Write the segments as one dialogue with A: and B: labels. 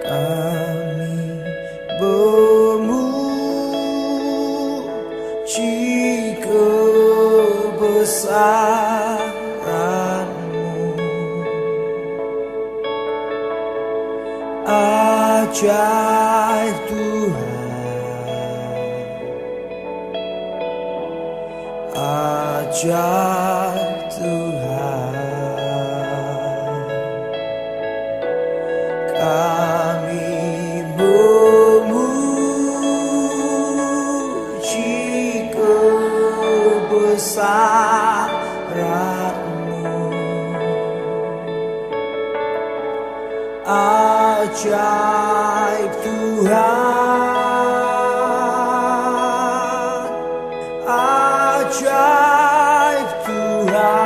A: Kami memuji kebesaran-Mu, ajaib Tuhan, ajaib Tuhan. Kami memuji kebesaran-Mu, ajaib Tuhan, ajaib Tuhan.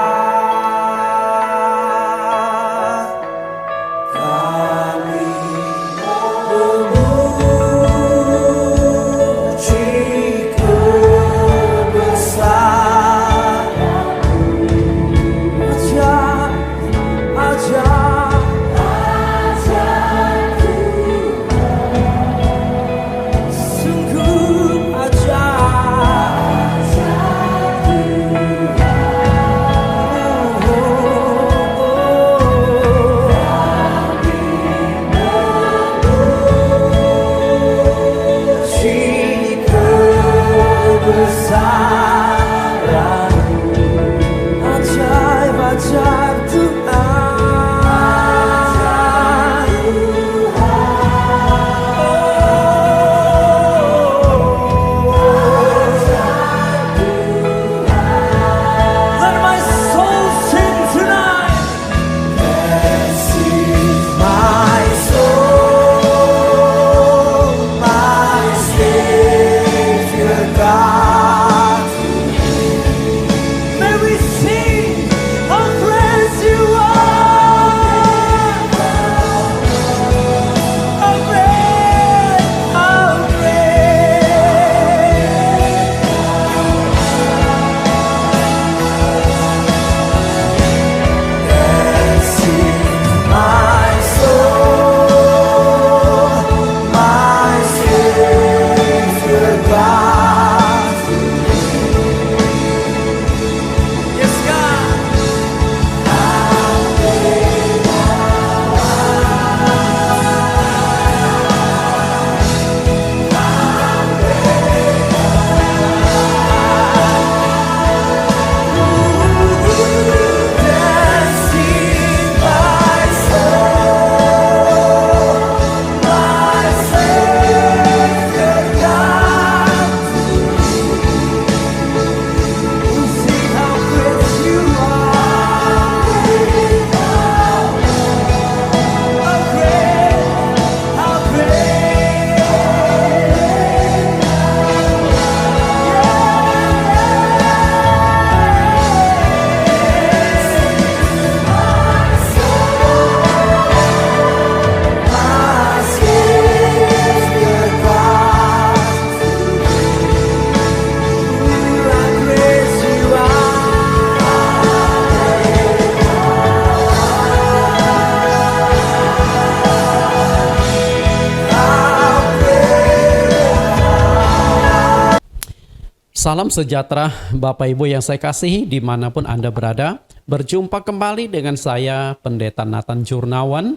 B: Salam sejahtera Bapak Ibu yang saya kasihi dimanapun Anda berada. Berjumpa kembali dengan saya Pendeta Nathan Jurnawan.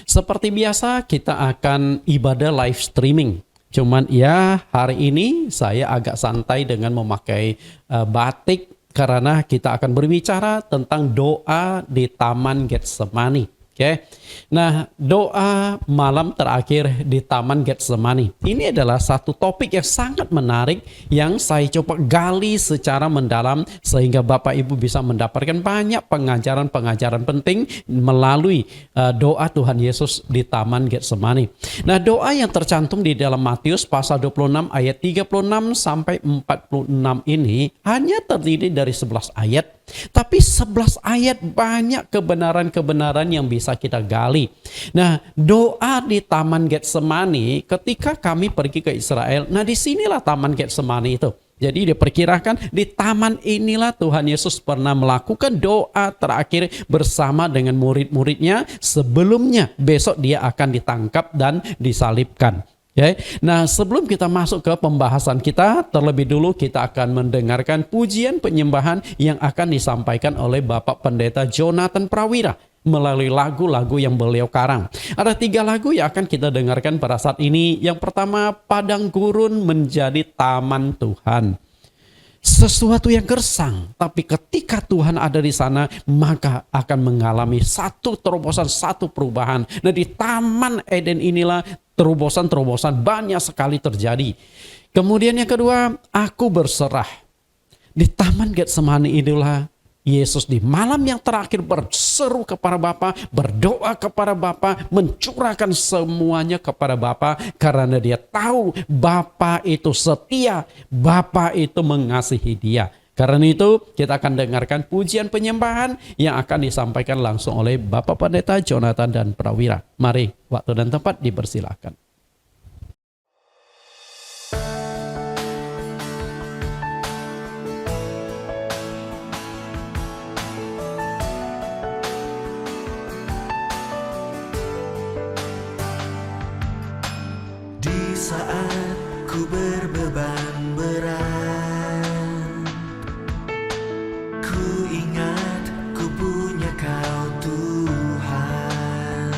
B: Seperti biasa kita akan ibadah live streaming. Cuman ya hari ini saya agak santai dengan memakai batik karena kita akan berbicara tentang doa di Taman Getsemani. Oke. Nah, doa malam terakhir di Taman Getsemani. Ini adalah satu topik yang sangat menarik yang saya coba gali secara mendalam sehingga Bapak Ibu bisa mendapatkan banyak pengajaran-pengajaran penting melalui doa Tuhan Yesus di Taman Getsemani. Nah, doa yang tercantum di dalam Matius pasal 26 ayat 36 sampai 46 ini hanya terdiri dari 11 ayat. Tapi 11 ayat banyak kebenaran-kebenaran yang bisa kita gali. Nah, doa di Taman Getsemani ketika kami pergi ke Israel. Nah, disinilah Taman Getsemani itu. Jadi diperkirakan di taman inilah Tuhan Yesus pernah melakukan doa terakhir bersama dengan murid-muridnya sebelumnya besok dia akan ditangkap dan disalibkan. Okay. Nah, sebelum kita masuk ke pembahasan kita, terlebih dulu kita akan mendengarkan pujian penyembahan yang akan disampaikan oleh Bapak Pendeta Jonathan Prawira melalui lagu-lagu yang beliau karang. Ada 3 lagu yang akan kita dengarkan pada saat ini. Yang pertama, Padang Gurun menjadi taman Tuhan. Sesuatu yang gersang, tapi ketika Tuhan ada di sana, maka akan mengalami satu terobosan, satu perubahan. Nah, di Taman Eden inilah terobosan-terobosan banyak sekali terjadi. Kemudian yang kedua, aku berserah. Di Taman Getsemani inilah Yesus di malam yang terakhir berseru kepada Bapa, berdoa kepada Bapa, mencurahkan semuanya kepada Bapa karena dia tahu Bapa itu setia, Bapa itu mengasihi dia. Karena itu kita akan dengarkan pujian penyembahan yang akan disampaikan langsung oleh Bapak Pendeta Jonathan dan Prawira. Mari, waktu dan tempat dipersilakan.
A: Saat ku berbeban berat, ku ingat ku punya Kau Tuhan.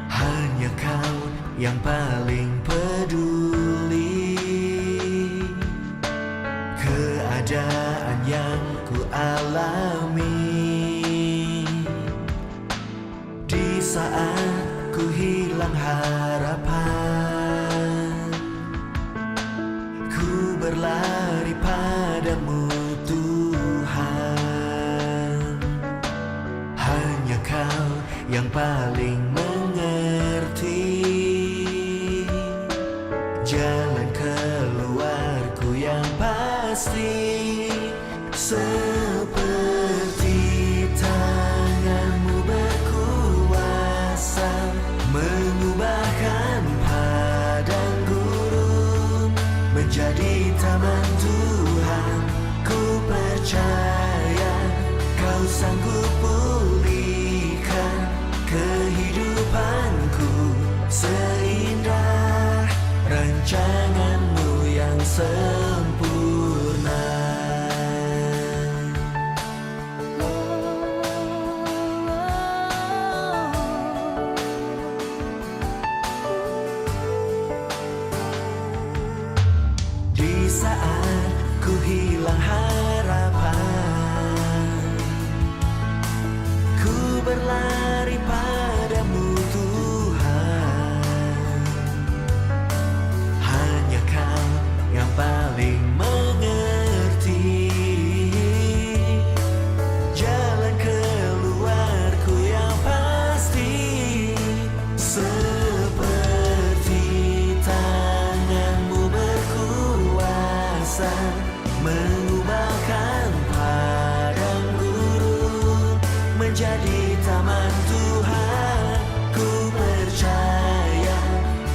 A: Hanya Kau yang paling peduli keadaan yang ku alami. Di saat ku hilang harapan, ku berlari padamu Tuhan. Hanya Kau yang paling mengerti jalan keluarku yang pasti. Seperti tangan-Mu berkuasa mengubahkan padang gurun menjadi taman Tuhan. Ku percaya Kau sanggup pulihkan kehidupanku seindah rancangan-Mu yang sempurna. Saat ku hilang harapan, ku berlari padamu Tuhan. Hanya Kau yang paling mengerti jalan keluarku yang pasti. Seperti tangan-Mu berkuasa mengubahkan padang gurun menjadi taman Tuhan. Ku percaya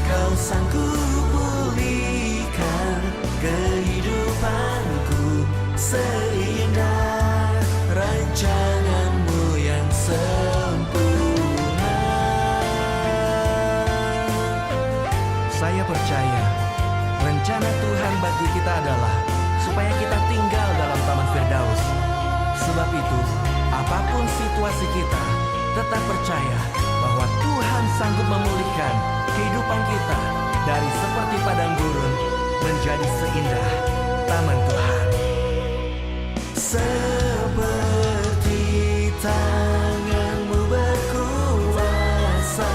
A: Kau sanggup pulihkan kehidupanku seindah rancangan-Mu yang sempurna. Saya percaya rencana Tuhan bagi kita adalah supaya kita tinggal dalam taman Firdaus. Sebab itu, apapun situasi kita, tetap percaya bahwa Tuhan sanggup memulihkan kehidupan kita dari seperti padang gurun menjadi seindah taman Tuhan. Seperti tangan-Mu berkuasa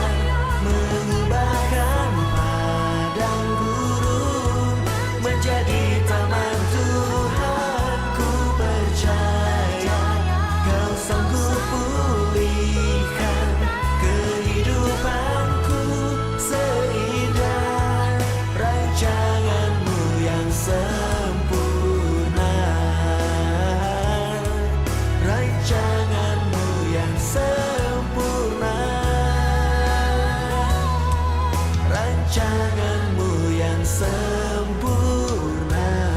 A: mengubahkan padang gurun menjadi taman Tuhan. Ku percaya Kau sanggup pulihkan kehidupanku seindah rancangan-Mu yang sempurna. Rancangan-Mu yang sempurna. Rancangan-Mu yang sempurna.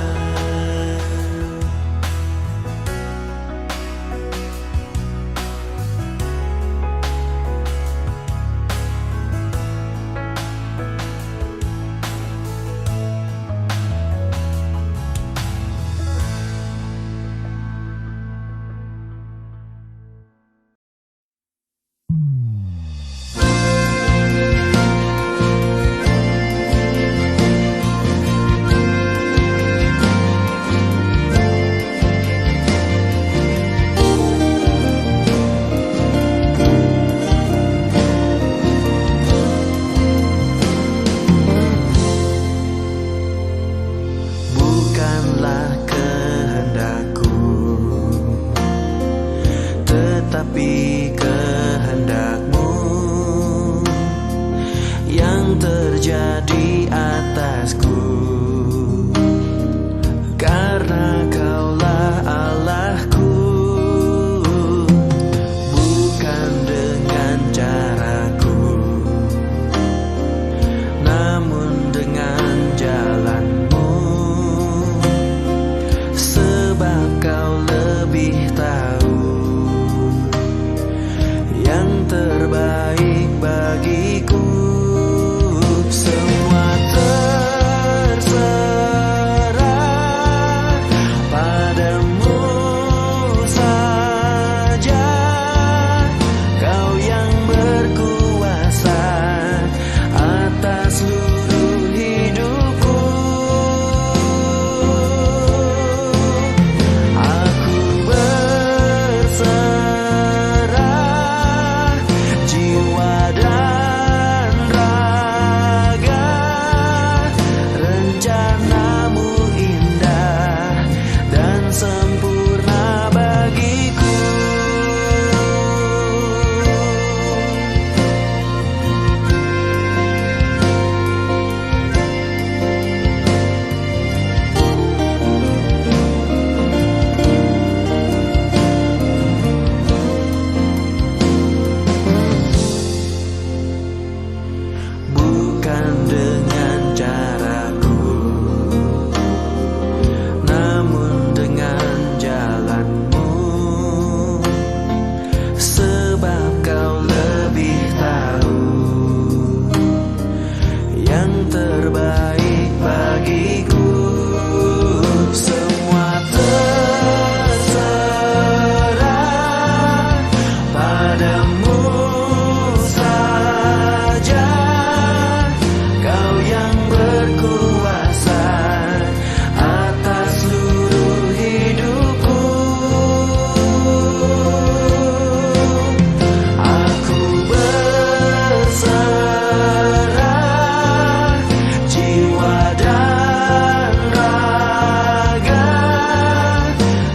A: bekerja di atasku, karena Kaulah Allahku. Bukan dengan caraku, namun dengan jalan-Mu, sebab Kau lebih tahu yang terbaik bagiku. Semua terserah padamu saja, Kau yang berkuasa atas seluruh hidupku. Aku berserah jiwa dan raga, rencana-Mu indah dan sempurna bagiku. Bukan dengan caraku, namun dengan jalan-Mu, sebab Kau lebih tahu yang terbaik bagiku. Semua terserah padamu saja, Kau yang berkuasa atas seluruh hidupku. Aku berserah jiwa dan raga,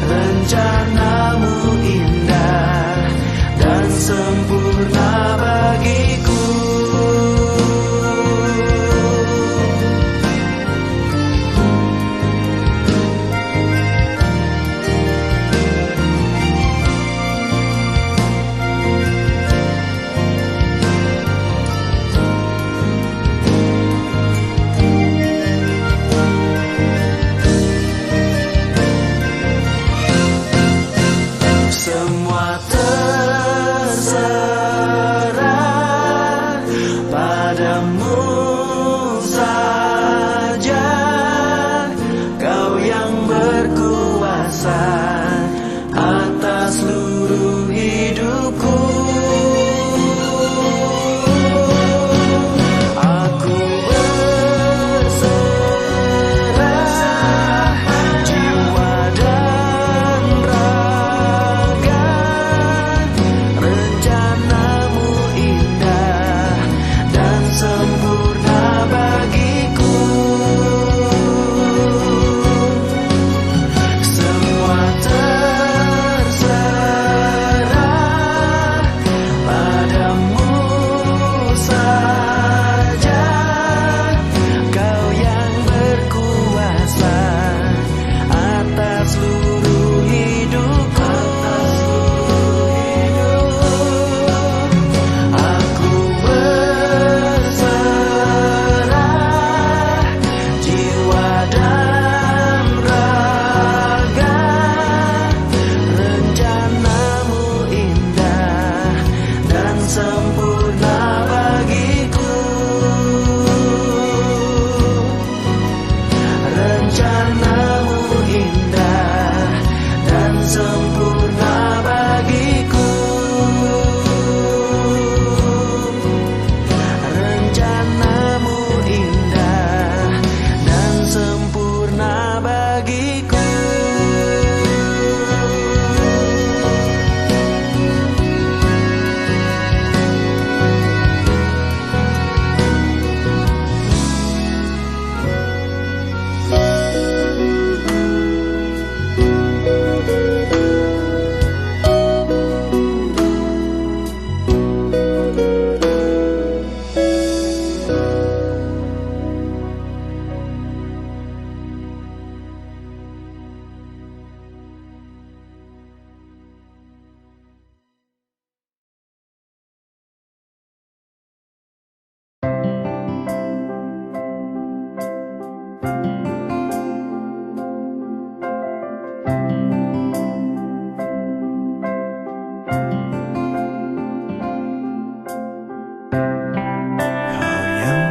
A: rencana-Mu indah dan sempurna bagiku. Semua terserah padamu saja, Kau yang berkuasa atas seluruh hidupku. Aku berserah jiwa dan raga, rencana-Mu indah dan sempurna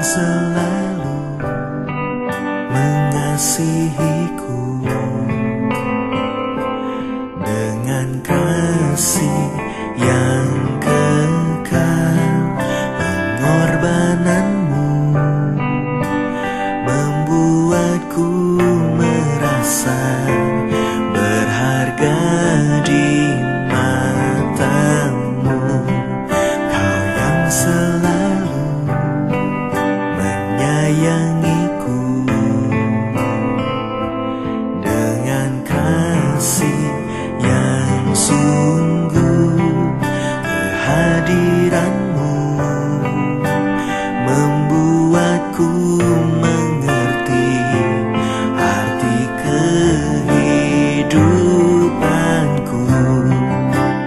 C: selalu mengasihiku dengan kasih yang kekal. Pengorbananmu membuatku merasa berharga di matamu. Kau yang selalu menyayangiku dengan kasih yang sungguh. Kehadiranmu membuatku mengerti arti kehidupanku.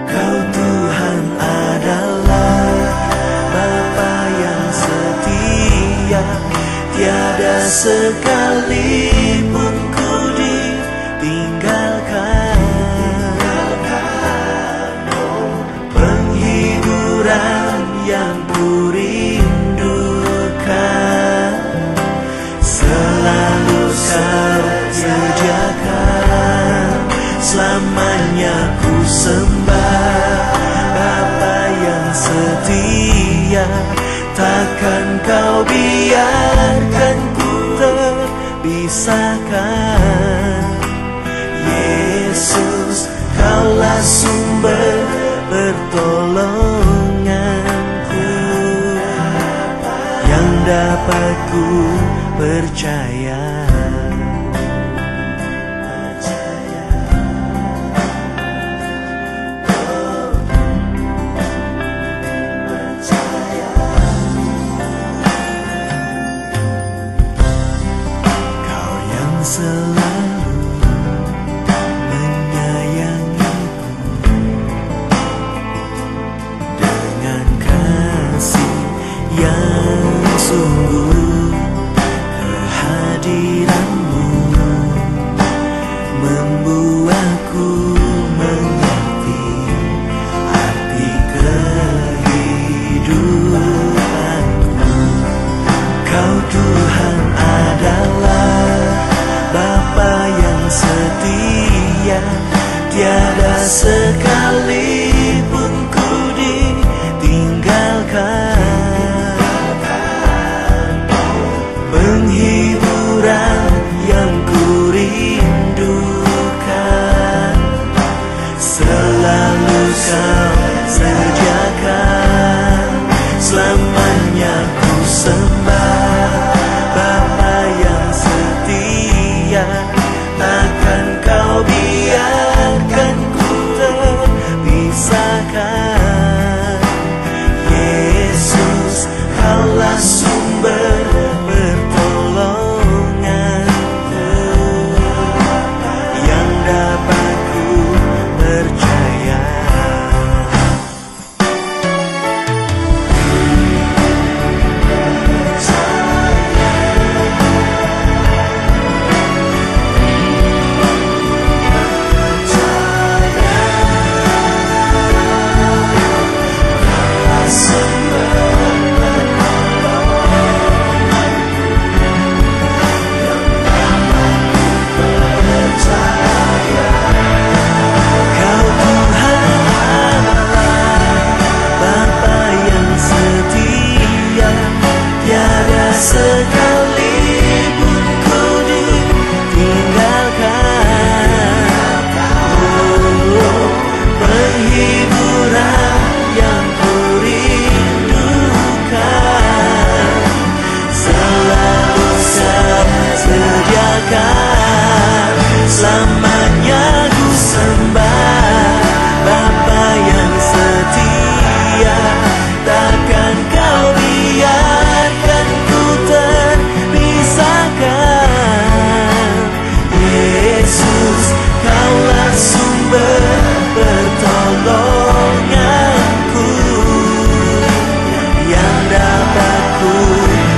C: Kau Tuhan adalah Bapa yang setia, tiada sekalipun ku ditinggalkan. Penghiburan yang ku rindukan selalu kau sediakan. Selamanya ku sembah Bapa yang setia, takkan kau biarkan ku terpisahkan. Yesus, kaulah sumber pertolonganku yang dapat ku percaya. Kau yang selalu menyayangiku dengan kasih yang sungguh. Kehadiranmu membuatku mengerti arti kehidupanku. Kau Tuhan adalah Bapa yang setia, tiada sekalipun ku ditinggalkan. Penghiburan yang ku rindukan selalu kau sediakan. Selamanya ku sembah Bapa yang setia, takkan kau biarkan ku terpisahkan. Yesus, kaulah sumber pertolonganku yang dapat ku percaya. Kau Tuhan Allah, Bapa yang setia, tiada sekalipun ku ditinggalkan. Penghiburan yang ku rindukan selalu kau sediakan. Selamanya ku sembah Bapa yang setia, takkan kau biarkan ku terpisahkan. Yesus, kaulah sumber pertolonganku yang dapat ku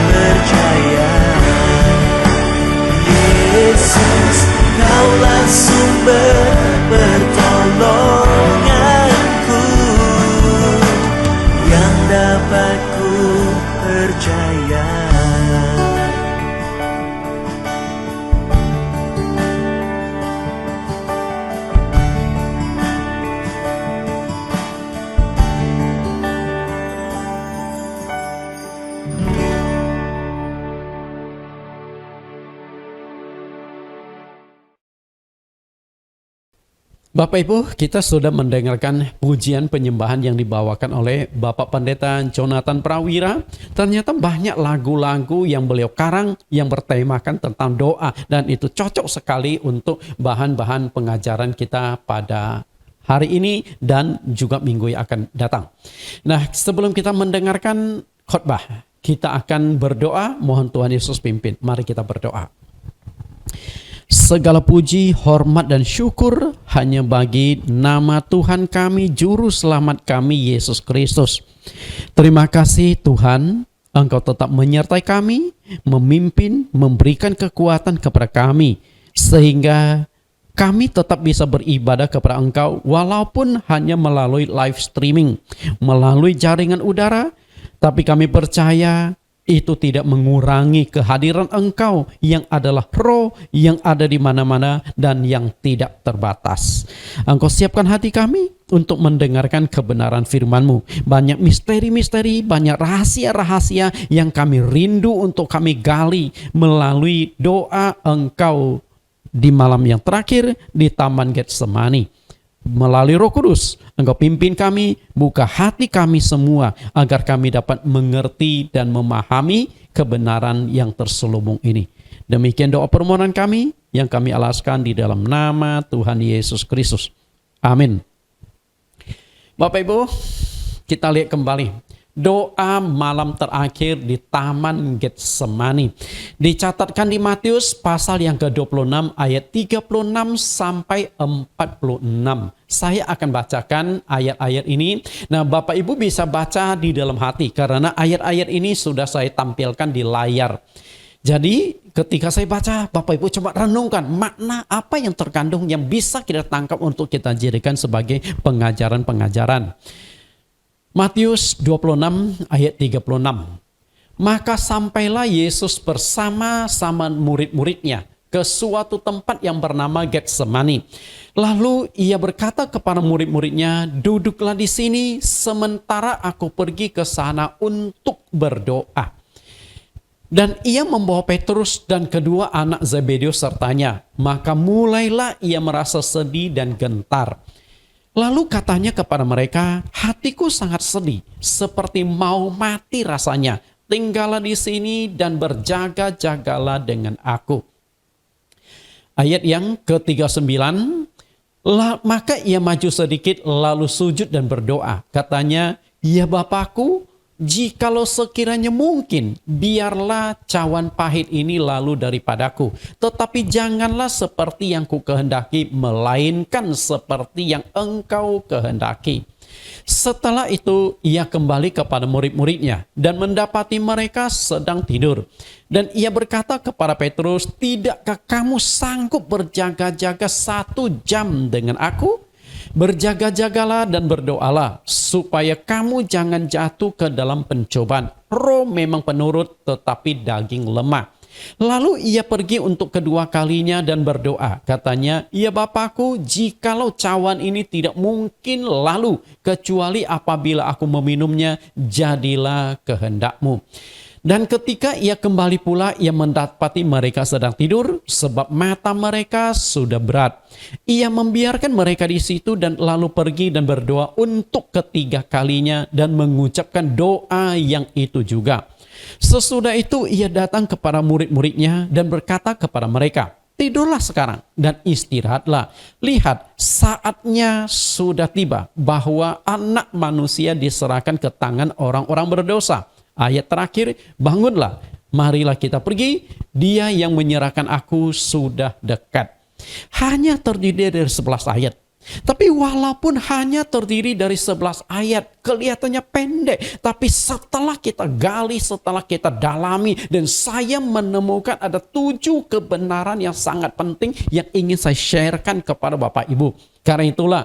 C: percaya. Yesus, kaulah sumber pertolonganku yang dapat ku percaya.
B: Bapak Ibu, kita sudah mendengarkan pujian penyembahan yang dibawakan oleh Bapak Pendeta Jonathan Prawira. Ternyata banyak lagu-lagu yang beliau karang yang bertemakan tentang doa. Dan itu cocok sekali untuk bahan-bahan pengajaran kita pada hari ini dan juga minggu yang akan datang. Nah, sebelum kita mendengarkan khotbah, kita akan berdoa. Mohon Tuhan Yesus pimpin. Mari kita berdoa. Segala puji, hormat, dan syukur hanya bagi nama Tuhan kami, Juru Selamat kami, Yesus Kristus. Terima kasih Tuhan, Engkau tetap menyertai kami, memimpin, memberikan kekuatan kepada kami, sehingga kami tetap bisa beribadah kepada Engkau, walaupun hanya melalui live streaming, melalui jaringan udara, tapi kami percaya itu tidak mengurangi kehadiran Engkau yang adalah roh yang ada di mana-mana dan yang tidak terbatas. Engkau siapkan hati kami untuk mendengarkan kebenaran firman-Mu. Banyak misteri-misteri, banyak rahasia-rahasia yang kami rindu untuk kami gali melalui doa Engkau di malam yang terakhir di Taman Getsemani. Melalui Roh Kudus, Engkau pimpin kami, buka hati kami semua agar kami dapat mengerti dan memahami kebenaran yang terselubung ini. Demikian doa permohonan kami yang kami alaskan di dalam nama Tuhan Yesus Kristus. Amin. Bapak Ibu, kita lihat kembali doa malam terakhir di Taman Getsemani. Dicatatkan di Matius pasal yang ke-26 ayat 36 sampai 46. Saya akan bacakan ayat-ayat ini. Nah, Bapak Ibu bisa baca di dalam hati karena ayat-ayat ini sudah saya tampilkan di layar. Jadi ketika saya baca, Bapak Ibu coba renungkan makna apa yang terkandung yang bisa kita tangkap untuk kita jadikan sebagai pengajaran-pengajaran. Matius 26 ayat 36. Maka sampailah Yesus bersama-sama murid-muridnya ke suatu tempat yang bernama Getsemani. Lalu ia berkata kepada murid-muridnya, duduklah di sini sementara aku pergi ke sana untuk berdoa. Dan ia membawa Petrus dan kedua anak Zebedeus sertanya. Maka mulailah ia merasa sedih dan gentar. Lalu katanya kepada mereka, hatiku sangat sedih, seperti mau mati rasanya. Tinggallah di sini dan berjaga-jagalah dengan aku. Ayat yang ke-39, maka ia maju sedikit lalu sujud dan berdoa. Katanya, ya Bapakku, jikalau sekiranya mungkin, biarlah cawan pahit ini lalu daripadaku. Tetapi janganlah seperti yang ku kehendaki, melainkan seperti yang Engkau kehendaki. Setelah itu ia kembali kepada murid-muridnya dan mendapati mereka sedang tidur. Dan ia berkata kepada Petrus, tidakkah kamu sanggup berjaga-jaga 1 jam dengan aku? Berjaga-jagalah dan berdoalah supaya kamu jangan jatuh ke dalam pencobaan. Roh memang penurut tetapi daging lemah. Lalu ia pergi untuk kedua kalinya dan berdoa. Katanya, ya Bapakku, jikalau cawan ini tidak mungkin lalu kecuali apabila aku meminumnya, jadilah kehendak-Mu. Dan ketika ia kembali pula, ia mendapati mereka sedang tidur sebab mata mereka sudah berat. Ia membiarkan mereka di situ dan lalu pergi dan berdoa untuk ketiga kalinya dan mengucapkan doa yang itu juga. Sesudah itu ia datang kepada murid-muridnya dan berkata kepada mereka, tidurlah sekarang dan istirahatlah. Lihat, saatnya sudah tiba bahwa anak manusia diserahkan ke tangan orang-orang berdosa. Ayat terakhir, bangunlah, marilah kita pergi, dia yang menyerahkan aku sudah dekat. Hanya terdiri dari 11 ayat. Tapi walaupun hanya terdiri dari 11 ayat, kelihatannya pendek. Tapi setelah kita gali, setelah kita dalami, dan saya menemukan ada 7 kebenaran yang sangat penting yang ingin saya sharekan kepada Bapak Ibu. Karena itulah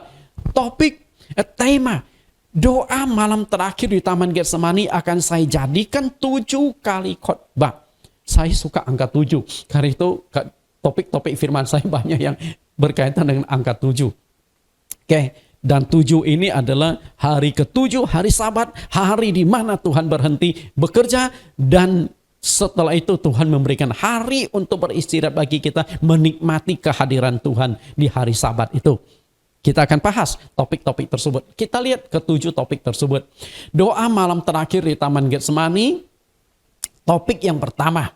B: topik, tema, doa malam terakhir di Taman Getsemani akan saya jadikan 7 kali khotbah. Saya suka angka 7. Karena itu topik-topik firman saya banyak yang berkaitan dengan angka 7. Oke, dan 7 ini adalah hari ke-7, hari Sabat, hari di mana Tuhan berhenti bekerja, dan setelah itu Tuhan memberikan hari untuk beristirahat bagi kita, menikmati kehadiran Tuhan di hari Sabat itu. Kita akan bahas topik-topik tersebut. Kita lihat ketujuh topik tersebut. Doa malam terakhir di Taman Getsemani. Topik yang pertama,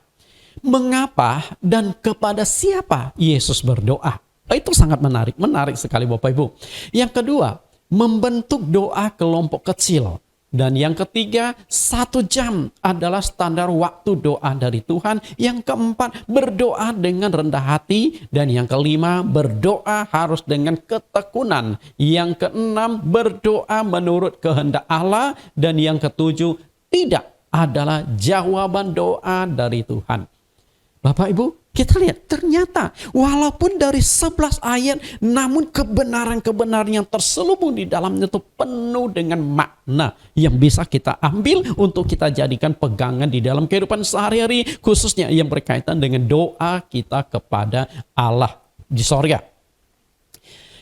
B: mengapa dan kepada siapa Yesus berdoa? Itu sangat menarik sekali Bapak Ibu. Yang kedua, membentuk doa kelompok kecil. Dan yang ketiga, 1 jam adalah standar waktu doa dari Tuhan. Yang keempat, berdoa dengan rendah hati. Dan yang kelima, berdoa harus dengan ketekunan. Yang keenam, berdoa menurut kehendak Allah. Dan yang ketujuh, tidak adalah jawaban doa dari Tuhan. Bapak Ibu, kita lihat ternyata walaupun dari 11 ayat, namun kebenaran-kebenaran yang terselubung di dalamnya itu penuh dengan makna yang bisa kita ambil untuk kita jadikan pegangan di dalam kehidupan sehari-hari, khususnya yang berkaitan dengan doa kita kepada Allah di sorga.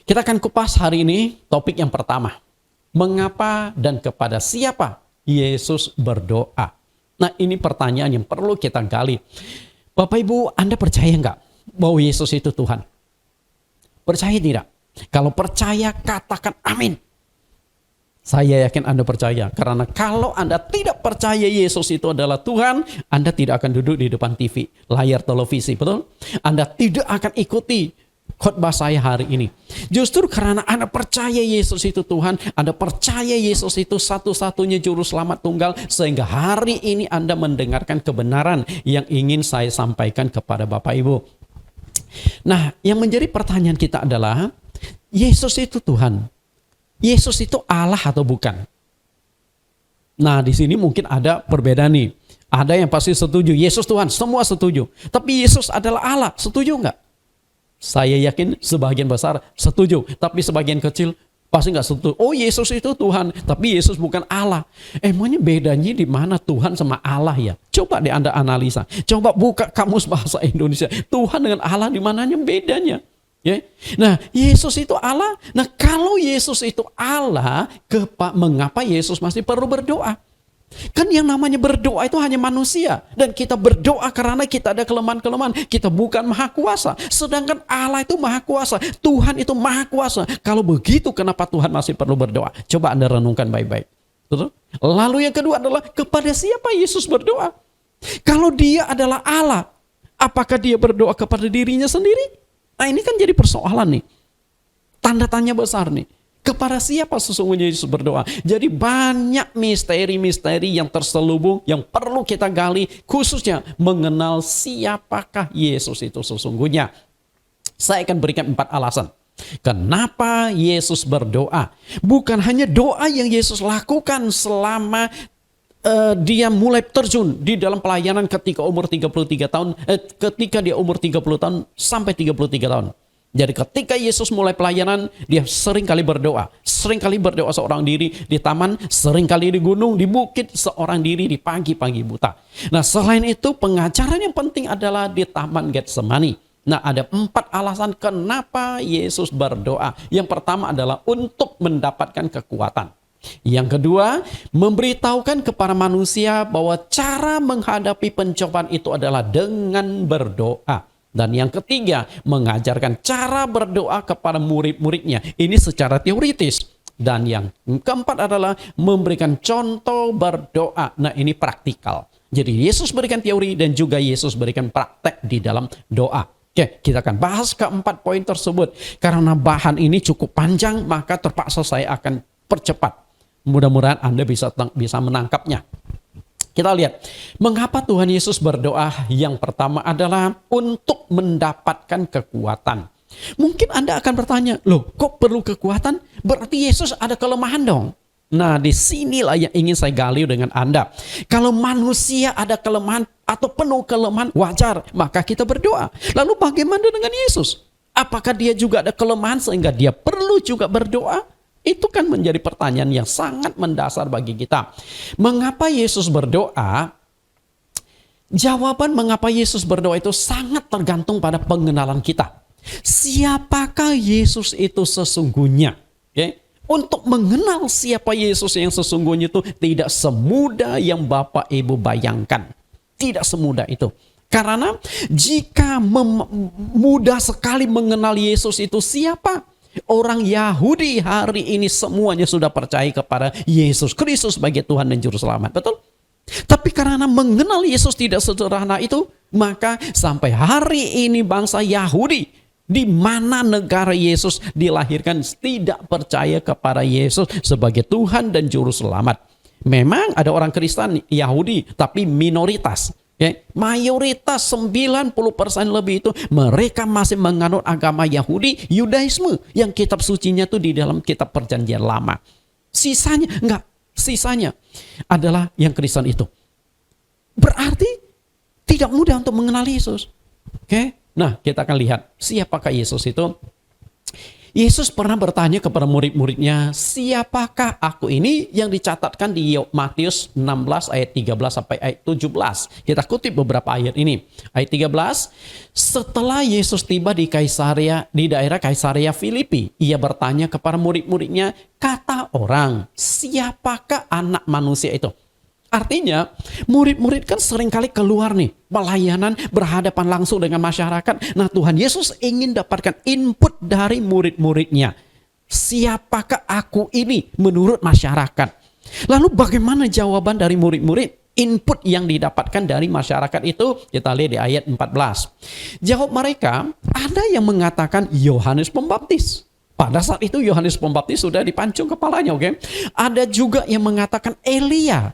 B: Kita akan kupas hari ini topik yang pertama. Mengapa dan kepada siapa Yesus berdoa? Nah, ini pertanyaan yang perlu kita gali. Bapak Ibu, Anda percaya enggak bahwa Yesus itu Tuhan? Percaya tidak? Kalau percaya, katakan amin. Saya yakin Anda percaya. Karena kalau Anda tidak percaya Yesus itu adalah Tuhan, Anda tidak akan duduk di depan TV, layar televisi, betul? Anda tidak akan ikuti khotbah saya hari ini. Justru karena Anda percaya Yesus itu Tuhan, Anda percaya Yesus itu satu-satunya juru selamat tunggal, sehingga hari ini Anda mendengarkan kebenaran yang ingin saya sampaikan kepada Bapak Ibu. Nah, yang menjadi pertanyaan kita adalah, Yesus itu Tuhan. Yesus itu Allah atau bukan? Nah, di sini mungkin ada perbedaan nih. Ada yang pasti setuju, Yesus Tuhan, semua setuju. Tapi Yesus adalah Allah, setuju enggak? Saya yakin sebagian besar setuju, tapi sebagian kecil pasti nggak setuju. Oh, Yesus itu Tuhan, tapi Yesus bukan Allah. Emangnya bedanya di mana Tuhan sama Allah ya? Coba deh Anda analisa. Coba buka kamus bahasa Indonesia. Tuhan dengan Allah di mananya bedanya? Ya. Nah, Yesus itu Allah. Nah, kalau Yesus itu Allah, mengapa Yesus masih perlu berdoa? Kan yang namanya berdoa itu hanya manusia. Dan kita berdoa karena kita ada kelemahan-kelemahan. Kita bukan maha kuasa. Sedangkan Allah itu maha kuasa. Tuhan itu maha kuasa. Kalau begitu kenapa Tuhan masih perlu berdoa? Coba Anda renungkan baik-baik. Betul? Lalu yang kedua adalah kepada siapa Yesus berdoa? Kalau dia adalah Allah, apakah dia berdoa kepada dirinya sendiri? Nah, ini kan jadi persoalan nih. Tanda tanya besar nih. Kepada siapa sesungguhnya Yesus berdoa? Jadi banyak misteri-misteri yang terselubung yang perlu kita gali, khususnya mengenal siapakah Yesus itu sesungguhnya. Saya akan berikan 4 alasan. Kenapa Yesus berdoa? Bukan hanya doa yang Yesus lakukan selama dia mulai terjun di dalam pelayanan ketika umur 33 tahun, ketika dia umur 30 tahun sampai 33 tahun. Jadi ketika Yesus mulai pelayanan, dia sering kali berdoa. Sering kali berdoa seorang diri di taman, sering kali di gunung, di bukit, seorang diri di pagi-pagi buta. Nah, selain itu pengajaran yang penting adalah di Taman Getsemani. Nah, ada 4 alasan kenapa Yesus berdoa. Yang pertama adalah untuk mendapatkan kekuatan. Yang kedua, memberitahukan kepada manusia bahwa cara menghadapi pencobaan itu adalah dengan berdoa. Dan yang ketiga, mengajarkan cara berdoa kepada murid-muridnya. Ini secara teoritis. Dan yang keempat adalah memberikan contoh berdoa. Nah, ini praktikal. Jadi Yesus berikan teori dan juga Yesus berikan praktek di dalam doa. Oke, kita akan bahas keempat poin tersebut. Karena bahan ini cukup panjang, maka terpaksa saya akan percepat. Mudah-mudahan Anda bisa menangkapnya. Kita lihat, mengapa Tuhan Yesus berdoa? Yang pertama adalah untuk mendapatkan kekuatan. Mungkin Anda akan bertanya, loh kok perlu kekuatan? Berarti Yesus ada kelemahan dong. Nah, disinilah yang ingin saya gali dengan Anda. Kalau manusia ada kelemahan atau penuh kelemahan, wajar, maka kita berdoa. Lalu bagaimana dengan Yesus? Apakah dia juga ada kelemahan sehingga dia perlu juga berdoa? Itu kan menjadi pertanyaan yang sangat mendasar bagi kita. Mengapa Yesus berdoa? Jawaban mengapa Yesus berdoa itu sangat tergantung pada pengenalan kita. Siapakah Yesus itu sesungguhnya? Okay? Untuk mengenal siapa Yesus yang sesungguhnya itu tidak semudah yang Bapak Ibu bayangkan. Tidak semudah itu. Karena jika mudah sekali mengenal Yesus itu siapa, Orang Yahudi hari ini semuanya sudah percaya kepada Yesus Kristus sebagai Tuhan dan Juru Selamat. Betul? Tapi karena mengenal Yesus tidak sederhana itu, maka sampai hari ini bangsa Yahudi di mana negara Yesus dilahirkan tidak percaya kepada Yesus sebagai Tuhan dan Juru Selamat. Memang ada orang Kristen Yahudi, tapi minoritas. Mayoritas 90% lebih itu mereka masih menganut agama Yahudi, Yudaisme, yang kitab sucinya itu di dalam kitab perjanjian lama. Sisanya adalah yang Kristen itu. Berarti tidak mudah untuk mengenal Yesus. Nah, kita akan lihat siapakah Yesus itu. Yesus pernah bertanya kepada murid-muridnya, siapakah aku ini, yang dicatatkan di Matius 16 ayat 13 sampai ayat 17. Kita kutip beberapa ayat ini. Ayat 13, setelah Yesus tiba di daerah Kaisaria Filipi, ia bertanya kepada murid-muridnya, kata orang, siapakah anak manusia itu? Artinya, murid-murid kan seringkali keluar nih, pelayanan berhadapan langsung dengan masyarakat. Nah, Tuhan Yesus ingin dapatkan input dari murid-muridnya. Siapakah aku ini menurut masyarakat? Lalu bagaimana jawaban dari murid-murid? Input yang didapatkan dari masyarakat itu, kita lihat di ayat 14. Jawab mereka, ada yang mengatakan Yohanes Pembaptis. Pada saat itu Yohanes Pembaptis sudah dipancung kepalanya, oke? Ada juga yang mengatakan Elia.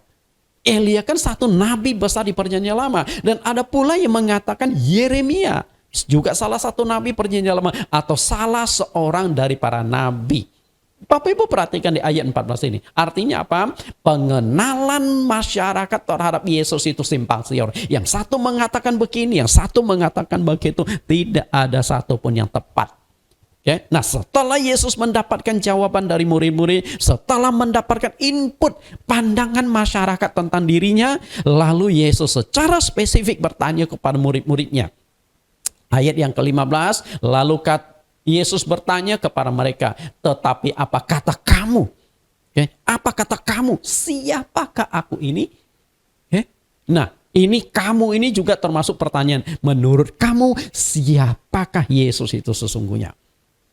B: Elia kan satu nabi besar di perjanjian lama. Dan ada pula yang mengatakan Yeremia, juga salah satu nabi perjanjian lama, atau salah seorang dari para nabi. Bapak Ibu perhatikan di ayat 14 ini. Artinya apa? Pengenalan masyarakat terhadap Yesus itu simpang siur. Yang satu mengatakan begini, yang satu mengatakan begitu. Tidak ada satupun yang tepat. Nah, setelah Yesus mendapatkan jawaban dari murid-murid, setelah mendapatkan input pandangan masyarakat tentang dirinya, lalu Yesus secara spesifik bertanya kepada murid-muridnya. Ayat yang ke-15, lalu Yesus bertanya kepada mereka, tetapi apa kata kamu? Apa kata kamu? Siapakah aku ini? Nah, ini kamu ini juga termasuk pertanyaan. Menurut kamu, siapakah Yesus itu sesungguhnya?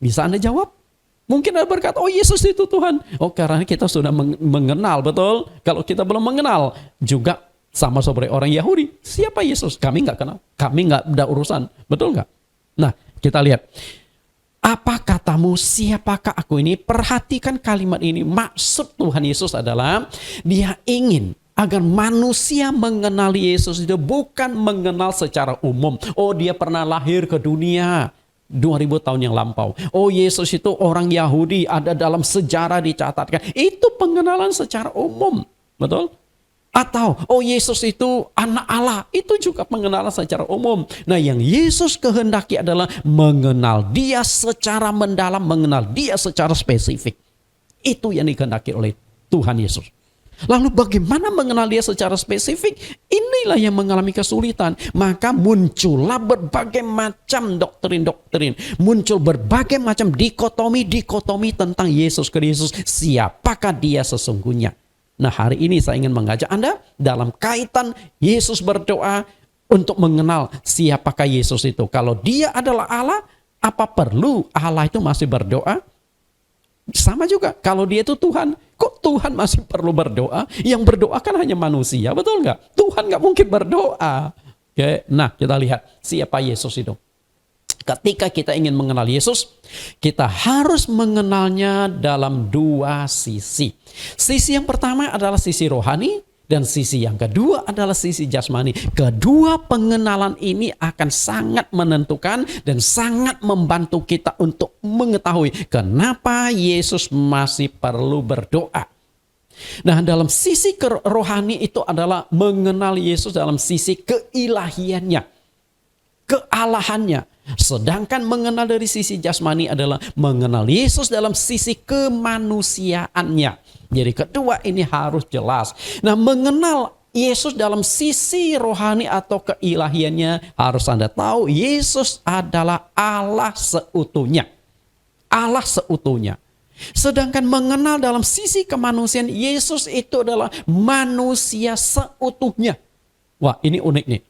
B: Bisa Anda jawab? Mungkin Anda berkata, oh Yesus itu Tuhan. Oh, karena kita sudah mengenal, betul? Kalau kita belum mengenal, juga sama seperti orang Yahudi. Siapa Yesus? Kami nggak kenal. Kami nggak ada urusan. Betul nggak? Nah, kita lihat. Apa katamu, siapakah aku ini? Perhatikan kalimat ini. Maksud Tuhan Yesus adalah, dia ingin agar manusia mengenal Yesus itu bukan mengenal secara umum. Oh, dia pernah lahir ke dunia 2000 tahun yang lampau. Oh, Yesus itu orang Yahudi, ada dalam sejarah dicatatkan. Itu pengenalan secara umum. Betul? Atau, oh Yesus itu anak Allah. Itu juga pengenalan secara umum. Nah, yang Yesus kehendaki adalah mengenal dia secara mendalam, mengenal dia secara spesifik. Itu yang dikehendaki oleh Tuhan Yesus. Lalu bagaimana mengenal dia secara spesifik? Inilah yang mengalami kesulitan. Maka muncullah berbagai macam doktrin-doktrin. Muncul berbagai macam dikotomi tentang Yesus Kristus. Siapakah dia sesungguhnya? Nah, hari ini saya ingin mengajak Anda dalam kaitan Yesus berdoa untuk mengenal siapakah Yesus itu. Kalau dia adalah Allah, apa perlu Allah itu masih berdoa? Sama juga, kalau dia itu Tuhan, kok Tuhan masih perlu berdoa? Yang berdoa kan hanya manusia, betul nggak? Tuhan nggak mungkin berdoa. Oke, nah kita lihat siapa Yesus itu. Ketika kita ingin mengenal Yesus, kita harus mengenalnya dalam dua sisi. Sisi yang pertama adalah sisi rohani, dan sisi yang kedua adalah sisi jasmani. Kedua pengenalan ini akan sangat menentukan dan sangat membantu kita untuk mengetahui kenapa Yesus masih perlu berdoa. Nah, dalam sisi rohani itu adalah mengenal Yesus dalam sisi keilahiannya, kealahannya. Sedangkan mengenal dari sisi jasmani adalah mengenal Yesus dalam sisi kemanusiaannya. Jadi kedua ini harus jelas. Nah, mengenal Yesus dalam sisi rohani atau keilahiannya, harus Anda tahu Yesus adalah Allah seutuhnya. Allah seutuhnya. Sedangkan mengenal dalam sisi kemanusiaan, Yesus itu adalah manusia seutuhnya. Wah, ini unik nih.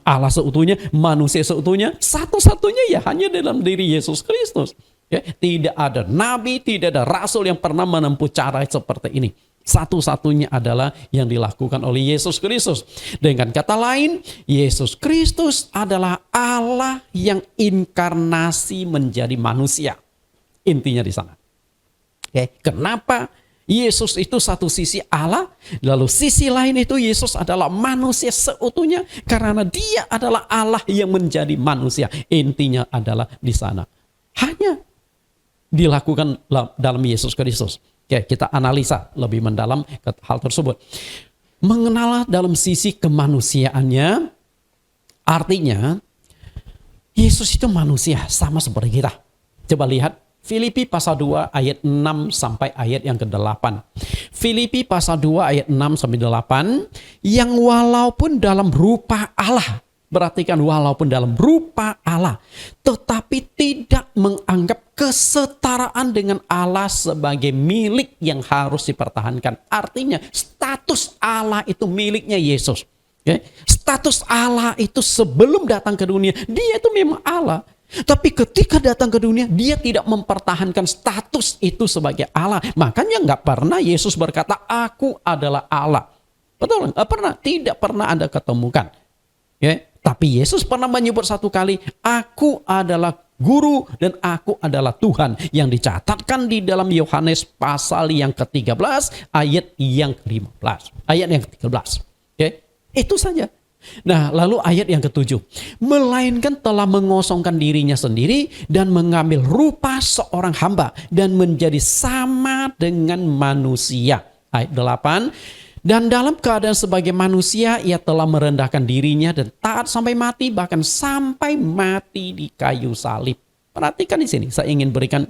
B: Allah seutuhnya, manusia seutuhnya, satu-satunya ya hanya dalam diri Yesus Kristus. Ya, tidak ada nabi, tidak ada rasul yang pernah menempuh cara seperti ini. Satu-satunya adalah yang dilakukan oleh Yesus Kristus. Dengan kata lain, Yesus Kristus adalah Allah yang inkarnasi menjadi manusia. Intinya di sana. Oke, kenapa Yesus itu satu sisi Allah, lalu sisi lain itu Yesus adalah manusia seutuhnya, karena Dia adalah Allah yang menjadi manusia. Intinya adalah di sana. Hanya dilakukan dalam Yesus Kristus. Oke, kita analisa lebih mendalam hal tersebut. Mengenal dalam sisi kemanusiaannya, artinya Yesus itu manusia sama seperti kita. Coba lihat Filipi pasal 2 ayat 6 sampai ayat yang ke-8. Filipi pasal 2 ayat 6 sampai 8, yang walaupun dalam rupa Allah, perhatikan, walaupun dalam rupa Allah, tetapi tidak menganggap kesetaraan dengan Allah sebagai milik yang harus dipertahankan. Artinya status Allah itu miliknya Yesus. Okay? Status Allah itu sebelum datang ke dunia, Dia itu memang Allah. Tapi ketika datang ke dunia, Dia tidak mempertahankan status itu sebagai Allah. Makanya nggak pernah Yesus berkata, aku adalah Allah. Betul? Nggak pernah. Tidak pernah Anda ketemukan. Okay? Tapi Yesus pernah menyebut satu kali, aku adalah guru dan aku adalah Tuhan, yang dicatatkan di dalam Yohanes pasal yang ke-13 ayat yang ke-15. Ayat yang ke-13. Oke? Itu saja. Nah, lalu ayat yang ke-7. Melainkan telah mengosongkan dirinya sendiri dan mengambil rupa seorang hamba dan menjadi sama dengan manusia. Ayat 8. Dan dalam keadaan sebagai manusia, Ia telah merendahkan dirinya dan taat sampai mati, bahkan sampai mati di kayu salib. Perhatikan di sini, saya ingin berikan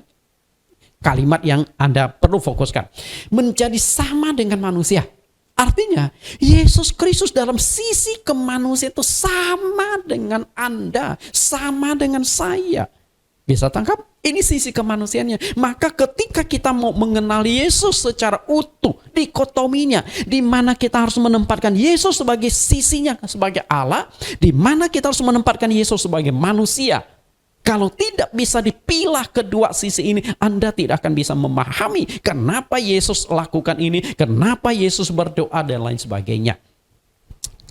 B: kalimat yang Anda perlu fokuskan. Menjadi sama dengan manusia. Artinya, Yesus Kristus dalam sisi kemanusiaan itu sama dengan Anda, sama dengan saya. Bisa tangkap? Ini sisi kemanusiaannya. Maka ketika kita mau mengenal Yesus secara utuh, dikotominya, di mana kita harus menempatkan Yesus sebagai sisinya sebagai Allah, di mana kita harus menempatkan Yesus sebagai manusia. Kalau tidak bisa dipilah kedua sisi ini, Anda tidak akan bisa memahami kenapa Yesus lakukan ini, kenapa Yesus berdoa dan lain sebagainya.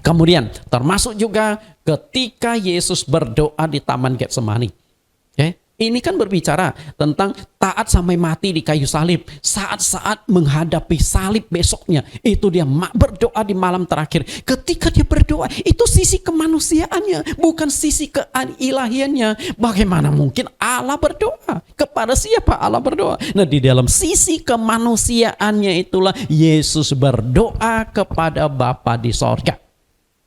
B: Kemudian termasuk juga ketika Yesus berdoa di Taman Getsemani. Okay? Ini kan berbicara tentang taat sampai mati di kayu salib. Saat-saat menghadapi salib besoknya, itu dia berdoa di malam terakhir. Ketika dia berdoa, itu sisi kemanusiaannya, bukan sisi keilahiannya. Bagaimana mungkin Allah berdoa? Kepada siapa Allah berdoa? Nah, di dalam sisi kemanusiaannya itulah Yesus berdoa kepada Bapa di sorga.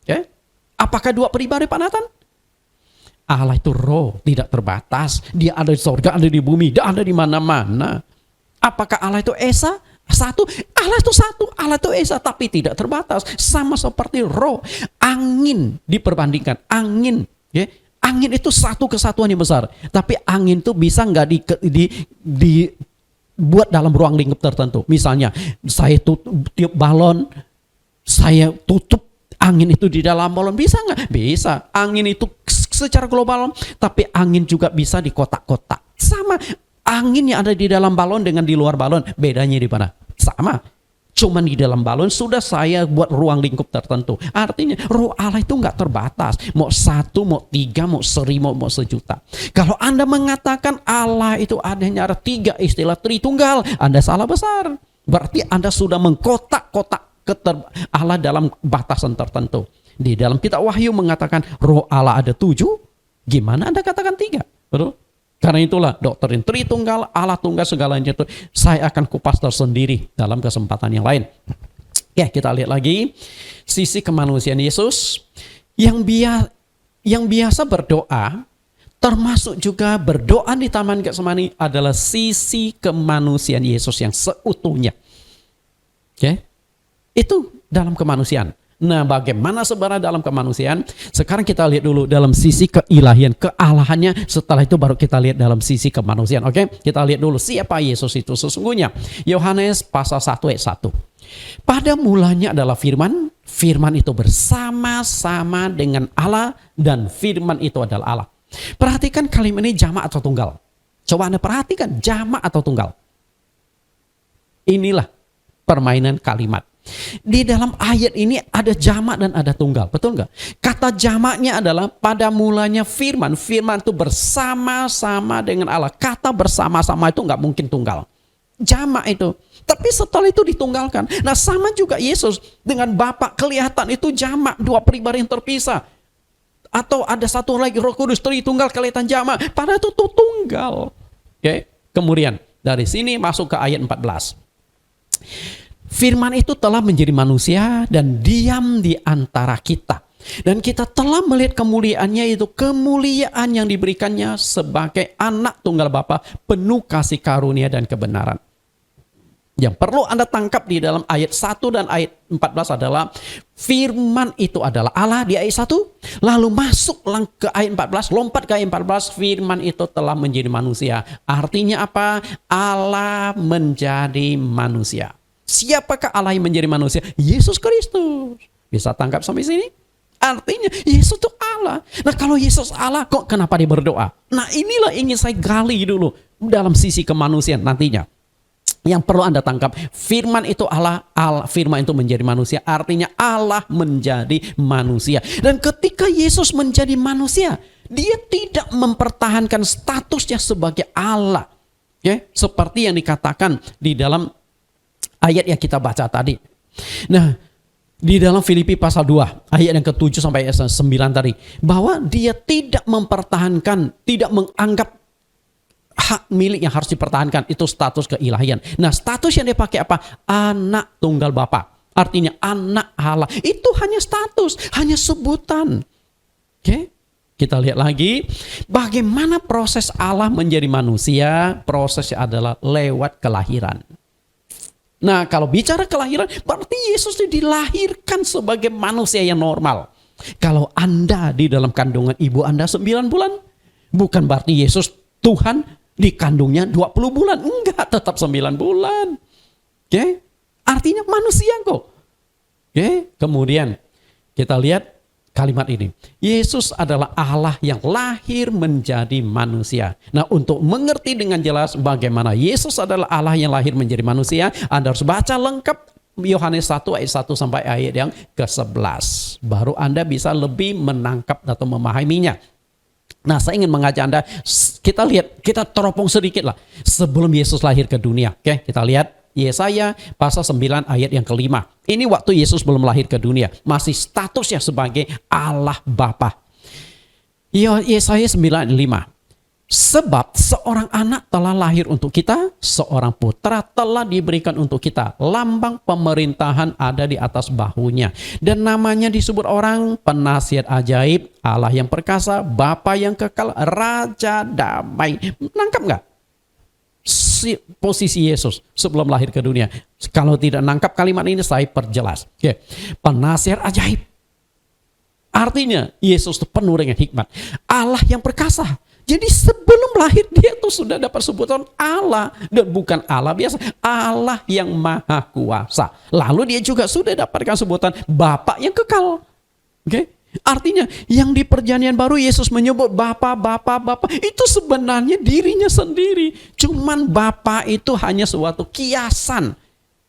B: Okay? Apakah dua pribadi, Pak Nathan? Allah itu roh, tidak terbatas. Dia ada di surga, ada di bumi, dia ada di mana-mana. Apakah Allah itu esa? Satu. Allah itu satu. Allah itu esa, tapi tidak terbatas. Sama seperti roh. Angin diperbandingkan. Angin. Ya. Angin itu satu kesatuan yang besar. Tapi angin itu bisa nggak dibuat dalam ruang lingkup tertentu. Misalnya, saya tutup tiup balon, saya tutup angin itu di dalam balon. Bisa nggak? Bisa. Angin itu secara global, tapi angin juga bisa di kotak-kotak. Sama, angin yang ada di dalam balon dengan di luar balon, bedanya di mana? Sama. Cuman di dalam balon sudah saya buat ruang lingkup tertentu. Artinya roh Allah itu nggak terbatas. Mau satu, mau tiga, mau 1000, mau 1.000.000. Kalau Anda mengatakan Allah itu adanya ada 3 istilah Tritunggal, Anda salah besar. Berarti Anda sudah mengkotak-kotak Allah dalam batasan tertentu. Di dalam kitab Wahyu mengatakan roh Allah ada 7. Gimana Anda katakan 3? Betul? Karena itulah doktrin Tritunggal, Allah Tunggal, segalanya itu saya akan kupas tersendiri dalam kesempatan yang lain. Ya, kita lihat lagi sisi kemanusiaan Yesus yang biasa berdoa, termasuk juga berdoa di Taman Getsemani adalah sisi kemanusiaan Yesus yang seutuhnya. Oke? Itu dalam kemanusiaan. Nah, bagaimana sebenarnya dalam kemanusiaan? Sekarang kita lihat dulu dalam sisi keilahian, kealahannya. Setelah itu baru kita lihat dalam sisi kemanusiaan. Oke, kita lihat dulu siapa Yesus itu sesungguhnya. Yohanes pasal 1 ayat 1. Pada mulanya adalah firman. Firman itu bersama-sama dengan Allah dan firman itu adalah Allah. Perhatikan kalimat ini jamak atau tunggal. Coba Anda perhatikan, jamak atau tunggal. Inilah permainan kalimat. Di dalam ayat ini ada jamak dan ada tunggal, betul nggak? Kata jamaknya adalah pada mulanya firman. Firman itu bersama-sama dengan Allah. Kata bersama-sama itu nggak mungkin tunggal. Jamak itu. Tapi setelah itu ditunggalkan. Nah sama juga Yesus dengan Bapa, kelihatan itu jamak, dua pribadi yang terpisah. Atau ada satu lagi Roh Kudus, Tritunggal kelihatan jamak. Padahal itu tunggal. Oke. Kemudian dari sini masuk ke ayat 14. Firman itu telah menjadi manusia dan diam di antara kita. Dan kita telah melihat kemuliaannya, itu kemuliaan yang diberikannya sebagai anak tunggal Bapa, penuh kasih karunia dan kebenaran. Yang perlu Anda tangkap di dalam ayat 1 dan ayat 14 adalah firman itu adalah Allah di ayat 1. Lalu masuk ke ayat 14, lompat ke ayat 14, firman itu telah menjadi manusia. Artinya apa? Allah menjadi manusia. Siapakah Allah yang menjadi manusia? Yesus Kristus. Bisa tangkap sampai sini? Artinya Yesus itu Allah. Nah kalau Yesus Allah, kok kenapa dia berdoa? Nah inilah ingin saya gali dulu dalam sisi kemanusiaan nantinya. Yang perlu Anda tangkap, firman itu Allah, firman itu menjadi manusia. Artinya Allah menjadi manusia. Dan ketika Yesus menjadi manusia, dia tidak mempertahankan statusnya sebagai Allah. Ya, seperti yang dikatakan di dalam ayat yang kita baca tadi. Nah, di dalam Filipi pasal 2, ayat yang ke-7 sampai ayat 9 tadi, bahwa dia tidak mempertahankan, tidak menganggap hak milik yang harus dipertahankan, itu status keilahian. Nah, status yang dia pakai apa? Anak tunggal Bapa. Artinya anak Allah. Itu hanya status, hanya sebutan. Oke? Kita lihat lagi bagaimana proses Allah menjadi manusia. Prosesnya adalah lewat kelahiran. Nah, kalau bicara kelahiran, berarti Yesus dilahirkan sebagai manusia yang normal. Kalau Anda di dalam kandungan ibu Anda 9 bulan, bukan berarti Yesus Tuhan di kandungnya 20 bulan. Enggak, tetap 9 bulan. Oke? Artinya manusia kok. Oke? Kemudian kita lihat kalimat ini. Yesus adalah Allah yang lahir menjadi manusia. Nah, untuk mengerti dengan jelas bagaimana Yesus adalah Allah yang lahir menjadi manusia, Anda harus baca lengkap Yohanes 1 ayat 1 sampai ayat yang ke-11. Baru Anda bisa lebih menangkap atau memahaminya. Nah, saya ingin mengajak Anda, kita teropong sedikit lah sebelum Yesus lahir ke dunia. Oke, kita lihat Yesaya pasal 9 ayat yang ke-5. Ini waktu Yesus belum lahir ke dunia. Masih statusnya sebagai Allah Bapa. Yesaya 9:5. Sebab seorang anak telah lahir untuk kita, seorang putra telah diberikan untuk kita. Lambang pemerintahan ada di atas bahunya. Dan namanya disebut orang penasihat ajaib, Allah yang perkasa, Bapa yang kekal, Raja damai. Nangkap nggak? Posisi Yesus sebelum lahir ke dunia. Kalau tidak nangkap kalimat ini, saya perjelas. Oke. Penasihat ajaib. Artinya Yesus itu penuh dengan hikmat. Allah yang perkasa. Jadi sebelum lahir dia tuh sudah dapat sebutan Allah. Dan bukan Allah biasa. Allah yang maha kuasa. Lalu dia juga sudah dapatkan sebutan Bapa yang kekal. Oke. Artinya yang di perjanjian baru Yesus menyebut Bapa. Itu sebenarnya dirinya sendiri. Cuman Bapa itu hanya suatu kiasan.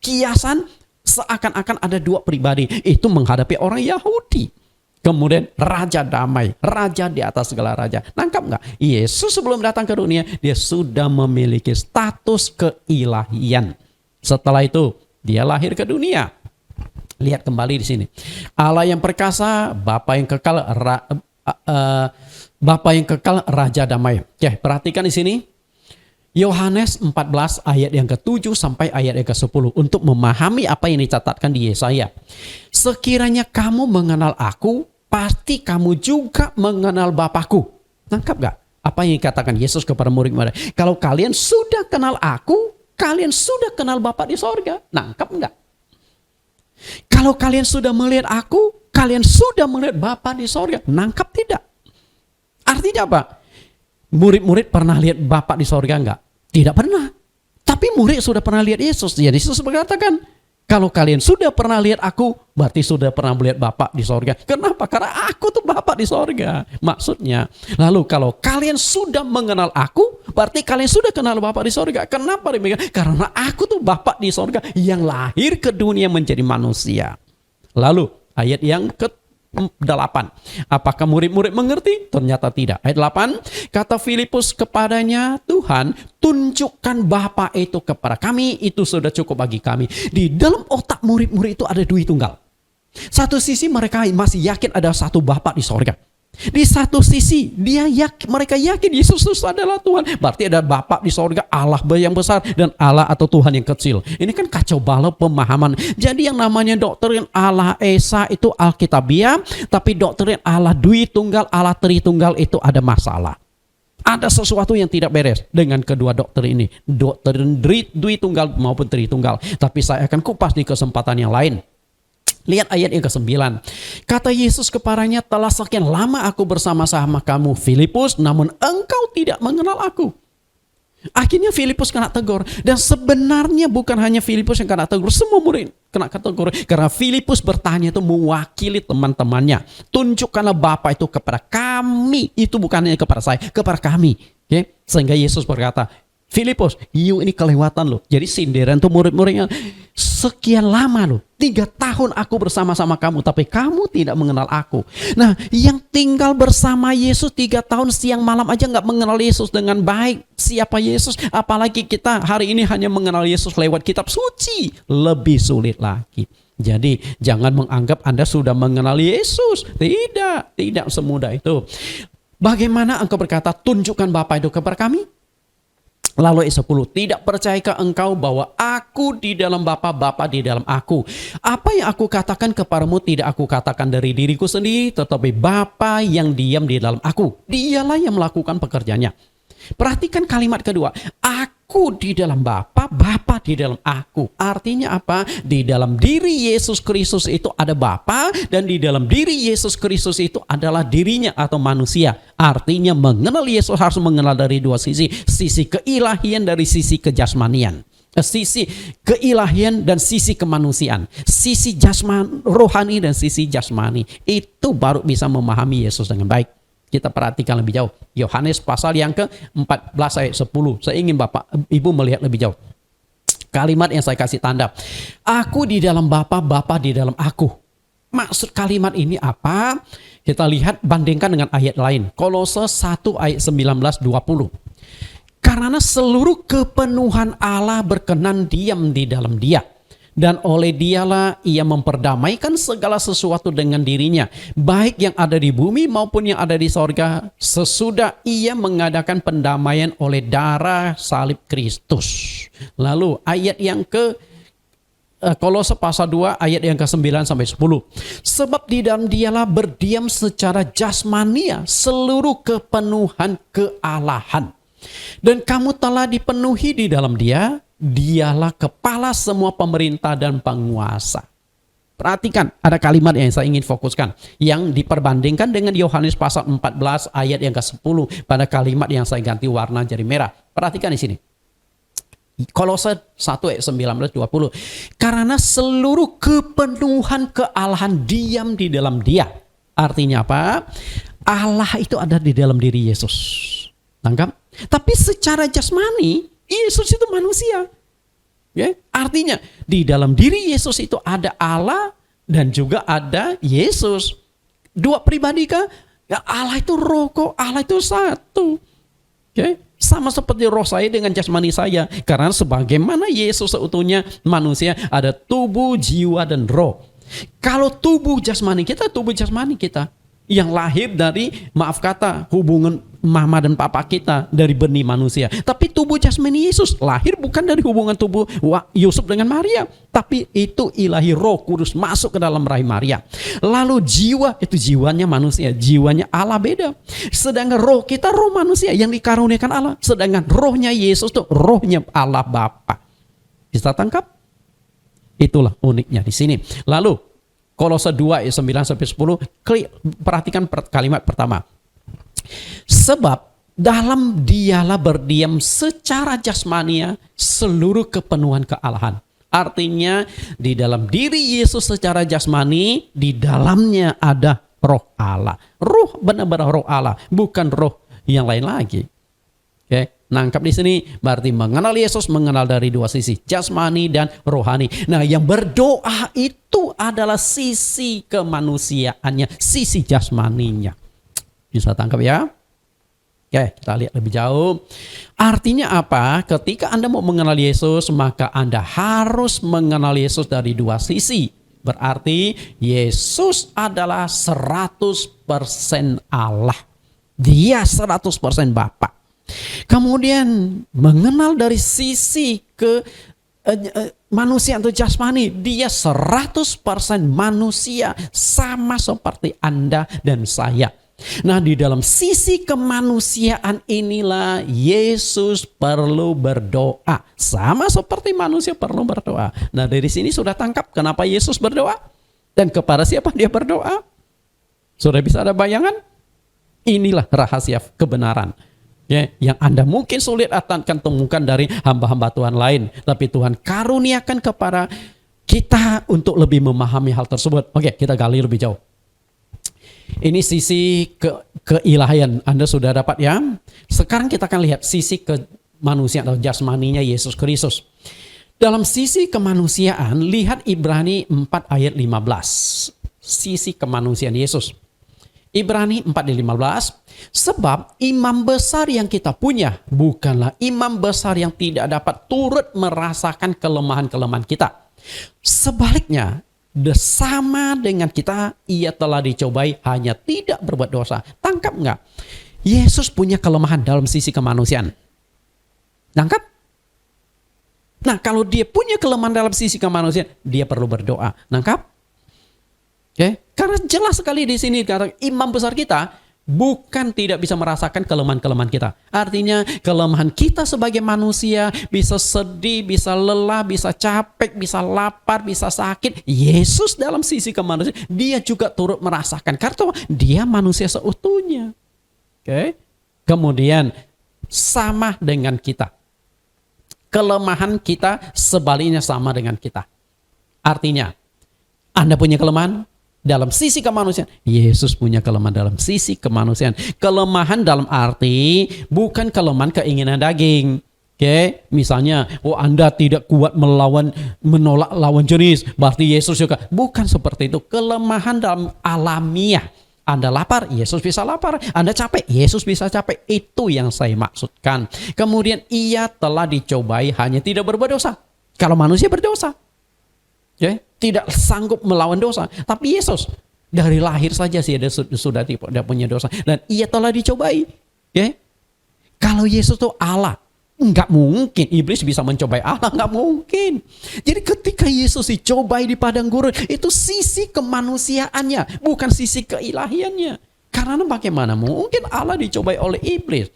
B: Kiasan seakan-akan ada dua pribadi. Itu menghadapi orang Yahudi. Kemudian Raja damai. Raja di atas segala raja. Nangkap nggak? Yesus sebelum datang ke dunia, dia sudah memiliki status keilahian. Setelah itu dia lahir ke dunia. Lihat kembali di sini. Allah yang perkasa, Bapa yang kekal, Bapa yang kekal, Raja damai. Oke, perhatikan di sini. Yohanes 14 ayat yang ke-7 sampai ayat yang ke-10 untuk memahami apa yang dicatatkan di Yesaya. Sekiranya kamu mengenal aku, pasti kamu juga mengenal Bapakku. Nangkap gak? Apa yang dikatakan Yesus kepada murid-murid? Kalau kalian sudah kenal aku, kalian sudah kenal Bapa di sorga. Nangkap gak? Kalau kalian sudah melihat aku, kalian sudah melihat Bapa di sorga. Nangkap tidak? Artinya apa? Murid-murid pernah lihat Bapa di sorga enggak? Tidak pernah. Tapi murid sudah pernah lihat Yesus. Jadi Yesus berkatakan, Kalau kalian sudah pernah lihat aku, berarti sudah pernah melihat Bapa di sorga. Kenapa? Karena aku tuh Bapa di sorga. Maksudnya, lalu kalau kalian sudah mengenal aku, berarti kalian sudah kenal Bapa di sorga. Kenapa demikian? Karena aku tuh Bapa di sorga yang lahir ke dunia menjadi manusia. Lalu ayat yang ke-8. Apakah murid-murid mengerti? Ternyata tidak. Ayat 8, kata Filipus kepadanya, Tuhan, tunjukkan Bapa itu kepada kami, itu sudah cukup bagi kami. Di dalam otak murid-murid itu ada dui tunggal. Satu sisi mereka masih yakin ada satu Bapa di sorga. Di satu sisi mereka yakin Yesus Kristus adalah Tuhan. Berarti ada Bapa di sorga, Allah yang besar, dan Allah atau Tuhan yang kecil. Ini kan kacau balau pemahaman. Jadi yang namanya doktrin Allah Esa itu Alkitabiah, tapi doktrin Allah Dui Tunggal, Allah Tritunggal itu ada masalah. Ada sesuatu yang tidak beres dengan kedua doktrin ini. Doktrin Dui Tunggal maupun Tritunggal. Tapi saya akan kupas di kesempatan yang lain. Lihat ayat yang ke-9. Kata Yesus kepadanya, telah sekian lama aku bersama-sama kamu, Filipus, namun engkau tidak mengenal aku. Akhirnya Filipus kena tegur. Dan sebenarnya bukan hanya Filipus yang kena tegur, semua murid kena tegur. Karena Filipus bertanya itu mewakili teman-temannya. Tunjukkanlah Bapa itu kepada kami. Itu bukan hanya kepada saya, kepada kami. Okay? Sehingga Yesus berkata, Filipus, you ini kelewatan loh. Jadi sindiran tuh murid-muridnya, sekian lama loh, 3 tahun aku bersama-sama kamu, tapi kamu tidak mengenal aku. Nah, yang tinggal bersama Yesus 3 tahun siang malam aja nggak mengenal Yesus dengan baik. Siapa Yesus? Apalagi kita hari ini hanya mengenal Yesus lewat kitab suci. Lebih sulit lagi. Jadi jangan menganggap Anda sudah mengenal Yesus. Tidak semudah itu. Bagaimana engkau berkata, tunjukkan Bapa itu kepada kami? Lalu ayat 10, tidak percayakah engkau bahwa aku di dalam Bapa, Bapa di dalam aku? Apa yang aku katakan kepadamu tidak aku katakan dari diriku sendiri, tetapi Bapa yang diam di dalam aku. Dialah yang melakukan pekerjaannya. Perhatikan kalimat kedua, aku di dalam Bapa, Bapa di dalam aku. Artinya apa? Di dalam diri Yesus Kristus itu ada Bapa, dan di dalam diri Yesus Kristus itu adalah dirinya atau manusia. Artinya mengenal Yesus harus mengenal dari dua sisi. Sisi keilahian dari sisi kejasmanian. Sisi keilahian dan sisi kemanusiaan. Sisi rohani dan sisi jasmani. Itu baru bisa memahami Yesus dengan baik. Kita perhatikan lebih jauh. Yohanes pasal yang ke-14 ayat 10. Saya ingin Bapak Ibu melihat lebih jauh. Kalimat yang saya kasih tanda. Aku di dalam Bapa, Bapa di dalam aku. Maksud kalimat ini apa? Kita lihat bandingkan dengan ayat lain. Kolose 1 ayat 19-20. Karena seluruh kepenuhan Allah berkenan diam di dalam Dia. Dan oleh dialah ia memperdamaikan segala sesuatu dengan dirinya, baik yang ada di bumi maupun yang ada di sorga, sesudah ia mengadakan pendamaian oleh darah salib Kristus. Lalu ayat yang ke Kolose pasal 2 ayat yang ke-9 sampai 10. Sebab di dalam dialah berdiam secara jasmania seluruh kepenuhan kealahan. Dan kamu telah dipenuhi di dalam Dia. Dialah kepala semua pemerintah dan penguasa. Perhatikan, ada kalimat yang saya ingin fokuskan, yang diperbandingkan dengan Yohanes pasal 14 ayat yang ke-10 pada kalimat yang saya ganti warna jadi merah. Perhatikan di sini. Kolose 1 ayat 19-20. Karena seluruh kepenuhan kealahan diam di dalam Dia. Artinya apa? Allah itu ada di dalam diri Yesus. Tangkap? Tapi secara jasmani Yesus itu manusia. Ya, artinya di dalam diri Yesus itu ada Allah dan juga ada Yesus. Dua pribadi kah? Ya, Allah itu roh kok, Allah itu satu. Okay? Sama seperti roh saya dengan jasmani saya. Karena sebagaimana Yesus seutuhnya manusia, ada tubuh, jiwa, dan roh. Kalau tubuh jasmani kita yang lahir dari, maaf kata, hubungan mama dan papa kita dari benih manusia. Tapi tubuh jasmani Yesus lahir bukan dari hubungan tubuh Yusuf dengan Maria, tapi itu ilahi Roh Kudus masuk ke dalam rahim Maria. Lalu jiwa, itu jiwanya manusia, jiwanya Allah beda. Sedangkan roh kita roh manusia yang dikaruniakan Allah. Sedangkan rohnya Yesus itu rohnya Allah Bapa. Bisa tangkap? Itulah uniknya di sini. Lalu Kolose 2 ayat 9-10, perhatikan kalimat pertama. Sebab dalam dialah berdiam secara jasmania seluruh kepenuhan kealahan. Artinya di dalam diri Yesus secara jasmani, di dalamnya ada roh Allah. Roh benar-benar roh Allah, bukan roh yang lain lagi. Oke, nangkap di sini berarti mengenal Yesus, mengenal dari dua sisi, jasmani dan rohani. Nah, yang berdoa itu adalah sisi kemanusiaannya, sisi jasmaninya. Bisa tangkap ya? Oke, kita lihat lebih jauh. Artinya apa? Ketika Anda mau mengenal Yesus, maka Anda harus mengenal Yesus dari dua sisi. Berarti Yesus adalah 100% Allah. Dia 100% Bapa. Kemudian mengenal dari sisi manusia atau jasmani, dia 100% manusia, sama seperti Anda dan saya. Nah, di dalam sisi kemanusiaan inilah Yesus perlu berdoa. Sama seperti manusia perlu berdoa. Nah, dari sini sudah tangkap kenapa Yesus berdoa? Dan kepada siapa dia berdoa? Sudah bisa ada bayangan? Inilah rahasia kebenaran. Ya, yang Anda mungkin sulit akan temukan dari hamba-hamba Tuhan lain. Tapi Tuhan karuniakan kepada kita untuk lebih memahami hal tersebut. Oke, kita gali lebih jauh. Ini sisi keilahian Anda sudah dapat ya. Sekarang kita akan lihat sisi kemanusiaan atau jasmaninya Yesus Kristus. Dalam sisi kemanusiaan, lihat Ibrani 4 ayat 15. Sisi kemanusiaan Yesus. Ibrani 4 ayat 15. Sebab imam besar yang kita punya bukanlah imam besar yang tidak dapat turut merasakan kelemahan-kelemahan kita. Sebaliknya, sama dengan kita, ia telah dicobai hanya tidak berbuat dosa. Tangkap nggak? Yesus punya kelemahan dalam sisi kemanusiaan. Tangkap? Nah, kalau dia punya kelemahan dalam sisi kemanusiaan, dia perlu berdoa. Nangkap? Oke? Karena jelas sekali di sini kata imam besar kita bukan tidak bisa merasakan kelemahan-kelemahan kita. Artinya kelemahan kita sebagai manusia bisa sedih, bisa lelah, bisa capek, bisa lapar, bisa sakit. Yesus dalam sisi kemanusiaan, dia juga turut merasakan. Karena dia manusia seutuhnya. Oke? Kemudian sama dengan kita. Kelemahan kita sebaliknya sama dengan kita. Artinya, Anda punya kelemahan dalam sisi kemanusiaan, Yesus punya kelemahan dalam sisi kemanusiaan. Kelemahan dalam arti bukan kelemahan keinginan daging. Oke, misalnya, Anda tidak kuat menolak lawan jenis, berarti Yesus juga. Bukan seperti itu. Kelemahan dalam alamiah. Anda lapar, Yesus bisa lapar. Anda capek, Yesus bisa capek. Itu yang saya maksudkan. Kemudian ia telah dicobai hanya tidak berbuat dosa. Kalau manusia berdosa, tidak sanggup melawan dosa. Tapi Yesus dari lahir saja sih dia sudah tidak punya dosa. Dan ia telah dicobai. Kalau Yesus itu Allah, nggak mungkin iblis bisa mencobai Allah, nggak mungkin. Jadi ketika Yesus dicobai di padang gurun, itu sisi kemanusiaannya, bukan sisi keilahiannya. Karena bagaimana mungkin Allah dicobai oleh iblis?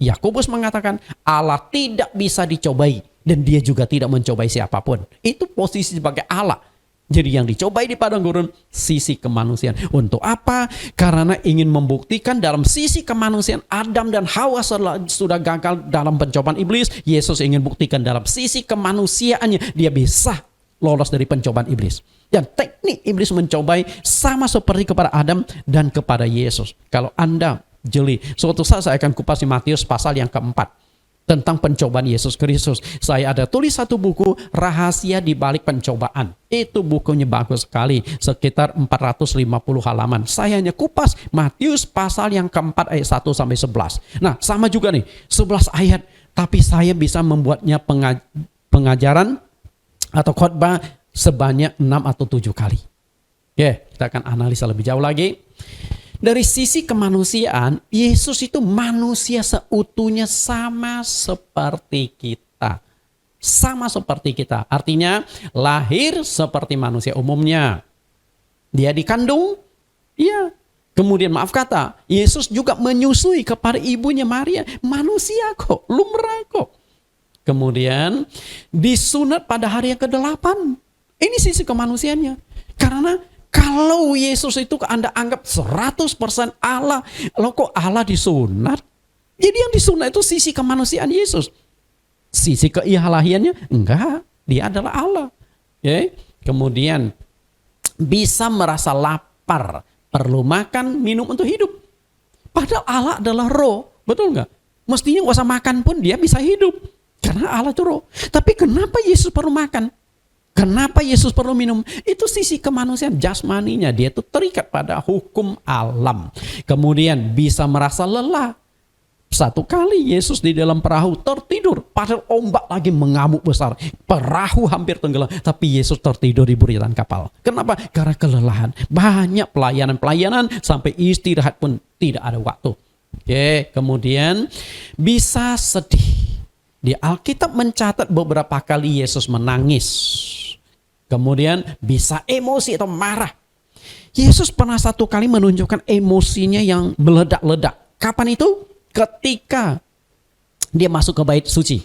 B: Yakobus mengatakan Allah tidak bisa dicobai. Dan dia juga tidak mencobai siapapun. Itu posisi sebagai Allah. Jadi yang dicobai di padang gurun, sisi kemanusiaan. Untuk apa? Karena ingin membuktikan dalam sisi kemanusiaan Adam dan Hawa sudah gagal dalam pencobaan iblis. Yesus ingin buktikan dalam sisi kemanusiaannya. Dia bisa lolos dari pencobaan iblis. Dan teknik iblis mencobai sama seperti kepada Adam dan kepada Yesus. Kalau Anda jeli, suatu saat saya akan kupas di Matius pasal yang keempat. Tentang pencobaan Yesus Kristus. Saya ada tulis satu buku, Rahasia di Balik Pencobaan. Itu bukunya bagus sekali. Sekitar 450 halaman. Saya hanya kupas Matius pasal yang keempat ayat 1 sampai 11. Nah, sama juga nih, 11 ayat. Tapi saya bisa membuatnya pengajaran atau khotbah sebanyak 6 atau 7 kali. Kita akan analisa lebih jauh lagi. Dari sisi kemanusiaan, Yesus itu manusia seutuhnya sama seperti kita. Sama seperti kita. Artinya lahir seperti manusia umumnya. Dia dikandung. Iya. Kemudian maaf kata, Yesus juga menyusui kepada ibunya Maria. Manusia kok, lumrah kok. Kemudian disunat pada hari yang ke-8. Ini sisi kemanusiaannya. Karena kalau Yesus itu Anda anggap 100% Allah, loh kok Allah disunat? Jadi yang disunat itu sisi kemanusiaan Yesus. Sisi keilahiannya? Enggak. dia adalah Allah. Ya. Kemudian bisa merasa lapar, perlu makan, minum untuk hidup. Padahal Allah adalah roh, betul nggak? Mestinya nggak usah makan pun dia bisa hidup. Karena Allah itu roh. Tapi kenapa Yesus perlu makan? Kenapa Yesus perlu minum? Itu sisi kemanusiaan jasmaninya. Dia itu terikat pada hukum alam. Kemudian bisa merasa lelah. Satu kali Yesus di dalam perahu tertidur. Padahal ombak lagi mengamuk besar. Perahu hampir tenggelam. Tapi Yesus tertidur di buritan kapal. Kenapa? Karena kelelahan. Banyak pelayanan-pelayanan sampai istirahat pun tidak ada waktu. Oke, kemudian bisa sedih. Di Alkitab mencatat beberapa kali Yesus menangis. Kemudian bisa emosi atau marah. Yesus pernah satu kali menunjukkan emosinya yang meledak-ledak. Kapan itu? Ketika dia masuk ke bait suci.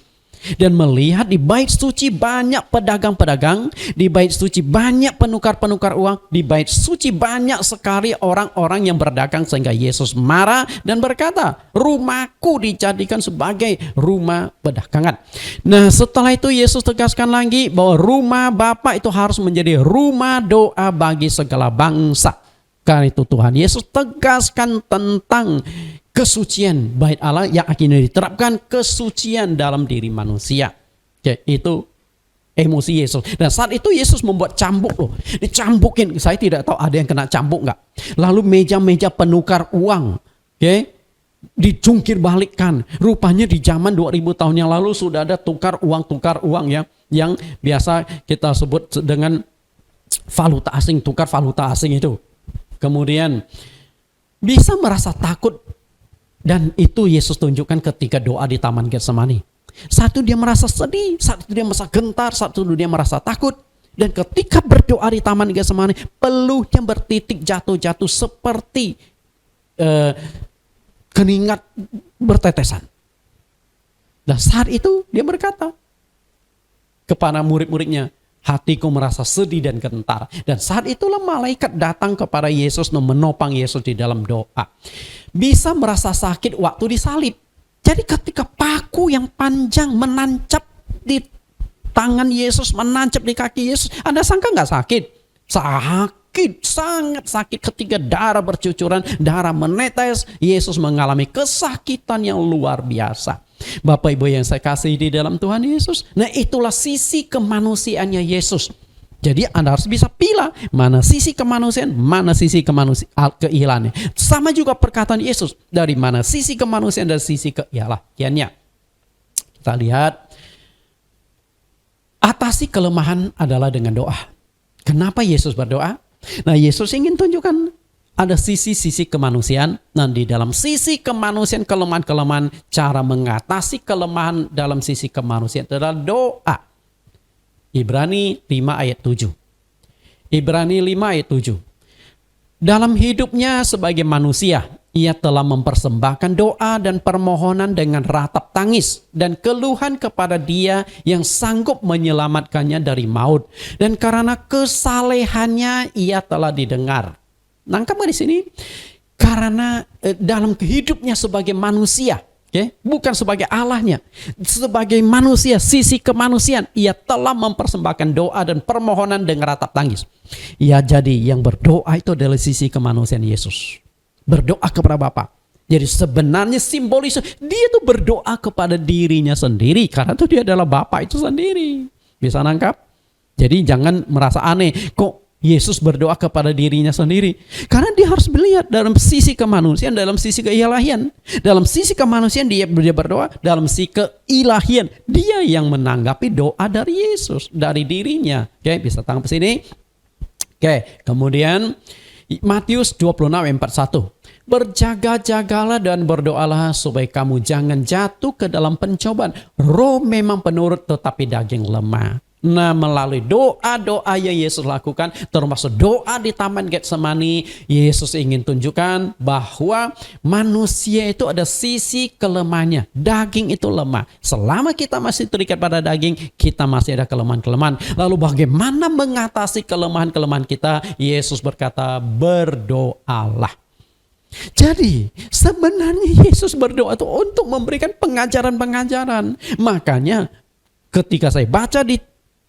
B: Dan melihat di bait suci banyak pedagang-pedagang. Di bait suci banyak penukar-penukar uang. Di bait suci banyak sekali orang-orang yang berdagang. Sehingga Yesus marah dan berkata, rumahku dijadikan sebagai rumah perdagangan. Nah, setelah itu Yesus tegaskan lagi bahwa rumah Bapa itu harus menjadi rumah doa bagi segala bangsa. Karena itu Tuhan Yesus tegaskan tentang kesucian bait Allah yang akhirnya diterapkan kesucian dalam diri manusia. Oke, itu emosi Yesus. Dan saat itu Yesus membuat cambuk loh. Dicambukin. Saya tidak tahu ada yang kena cambuk nggak. Lalu meja-meja penukar uang. Oke. Dicungkir balikkan. Rupanya di zaman 2000 tahun yang lalu sudah ada tukar uang ya. Yang biasa kita sebut dengan valuta asing. Tukar valuta asing itu. Kemudian bisa merasa takut. Dan itu Yesus tunjukkan ketika doa di Taman Getsemani. Satu dia merasa sedih, satu dia merasa gentar, satu dia merasa takut. Dan ketika berdoa di Taman Getsemani, peluhnya bertitik jatuh-jatuh seperti keringat bertetesan. Dan saat itu dia berkata kepada murid-muridnya, hatiku merasa sedih dan gentar. Dan saat itulah malaikat datang kepada Yesus dan menopang Yesus di dalam doa. Bisa merasa sakit waktu disalib. Jadi ketika paku yang panjang menancap di tangan Yesus, menancap di kaki Yesus, Anda sangka nggak sakit? Sakit, sangat sakit. Ketika darah bercucuran, darah menetes, Yesus mengalami kesakitan yang luar biasa. Bapak Ibu yang saya kasih di dalam Tuhan Yesus. Nah, itulah sisi kemanusiaannya Yesus. Jadi Anda harus bisa pilih mana sisi kemanusiaan, mana sisi keilahannya. Sama juga perkataan Yesus. Dari mana sisi kemanusiaan dan sisi keilahiannya. Kita lihat. Atasi kelemahan adalah dengan doa. Kenapa Yesus berdoa? Nah, Yesus ingin tunjukkan ada sisi-sisi kemanusiaan. Nah, di dalam sisi kemanusiaan, kelemahan-kelemahan, cara mengatasi kelemahan dalam sisi kemanusiaan adalah doa. Ibrani 5 ayat 7. Ibrani 5 ayat 7. Dalam hidupnya sebagai manusia, ia telah mempersembahkan doa dan permohonan dengan ratap tangis dan keluhan kepada Dia yang sanggup menyelamatkannya dari maut. Dan karena kesalehannya ia telah didengar. Nangkap di sini? Karena dalam hidupnya sebagai manusia, bukan sebagai Allahnya, sebagai manusia, sisi kemanusiaan, ia telah mempersembahkan doa dan permohonan dengan ratap tangis. Ya, jadi yang berdoa itu adalah sisi kemanusiaan Yesus. Berdoa kepada Bapa. Jadi sebenarnya simbolis dia tuh berdoa kepada dirinya sendiri karena itu dia adalah Bapa itu sendiri. Bisa nangkap? Jadi jangan merasa aneh kok Yesus berdoa kepada dirinya sendiri. Karena dia harus melihat dalam sisi kemanusiaan, dalam sisi keilahian. Dalam sisi kemanusiaan dia berdoa, dalam sisi keilahian dia yang menanggapi doa dari Yesus, dari dirinya. Oke, bisa tangkap sini. Oke, kemudian Matius 26:41. Berjaga-jagalah dan berdoalah supaya kamu jangan jatuh ke dalam pencobaan. Roh memang penurut tetapi daging lemah. Nah, melalui doa-doa yang Yesus lakukan, termasuk doa di Taman Getsemani, Yesus ingin tunjukkan bahwa manusia itu ada sisi kelemahannya. Daging itu lemah. Selama kita masih terikat pada daging, kita masih ada kelemahan-kelemahan. Lalu bagaimana mengatasi kelemahan-kelemahan kita? Yesus berkata, berdoalah. Jadi sebenarnya Yesus berdoa itu untuk memberikan pengajaran-pengajaran. Makanya ketika saya baca di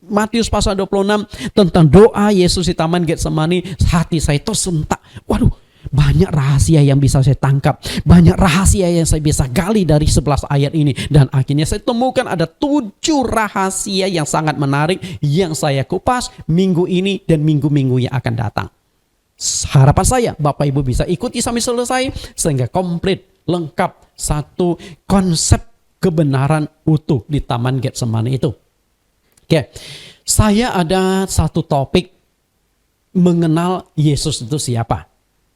B: Matius pasal 26 tentang doa Yesus di Taman Getsemani, hati saya tersentak. Waduh, banyak rahasia yang bisa saya tangkap, banyak rahasia yang saya bisa gali dari 11 ayat ini. Dan akhirnya saya temukan ada 7 rahasia yang sangat menarik yang saya kupas minggu ini dan minggu-minggu yang akan datang. Harapan saya Bapak Ibu bisa ikuti sampai selesai sehingga komplit, lengkap satu konsep kebenaran utuh di Taman Getsemani itu. Oke, saya ada satu topik mengenal Yesus itu siapa.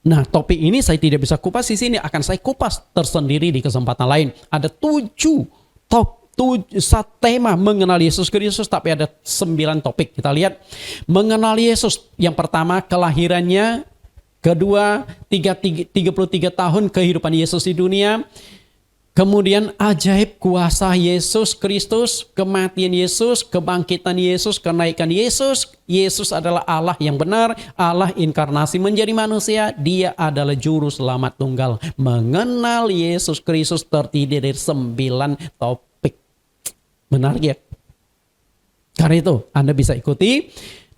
B: Nah, topik ini saya tidak bisa kupas di sini, akan saya kupas tersendiri di kesempatan lain. Ada 7 tema mengenal Yesus Kristus, tapi ada 9 topik. Kita lihat mengenal Yesus. Yang pertama, kelahirannya. Kedua, 33 tahun kehidupan Yesus di dunia. Kemudian ajaib kuasa Yesus Kristus, kematian Yesus, kebangkitan Yesus, kenaikan Yesus. Yesus adalah Allah yang benar, Allah inkarnasi menjadi manusia. Dia adalah juru selamat tunggal. Mengenal Yesus Kristus terdiri dari 9 topik. Menarik ya? Karena itu Anda bisa ikuti.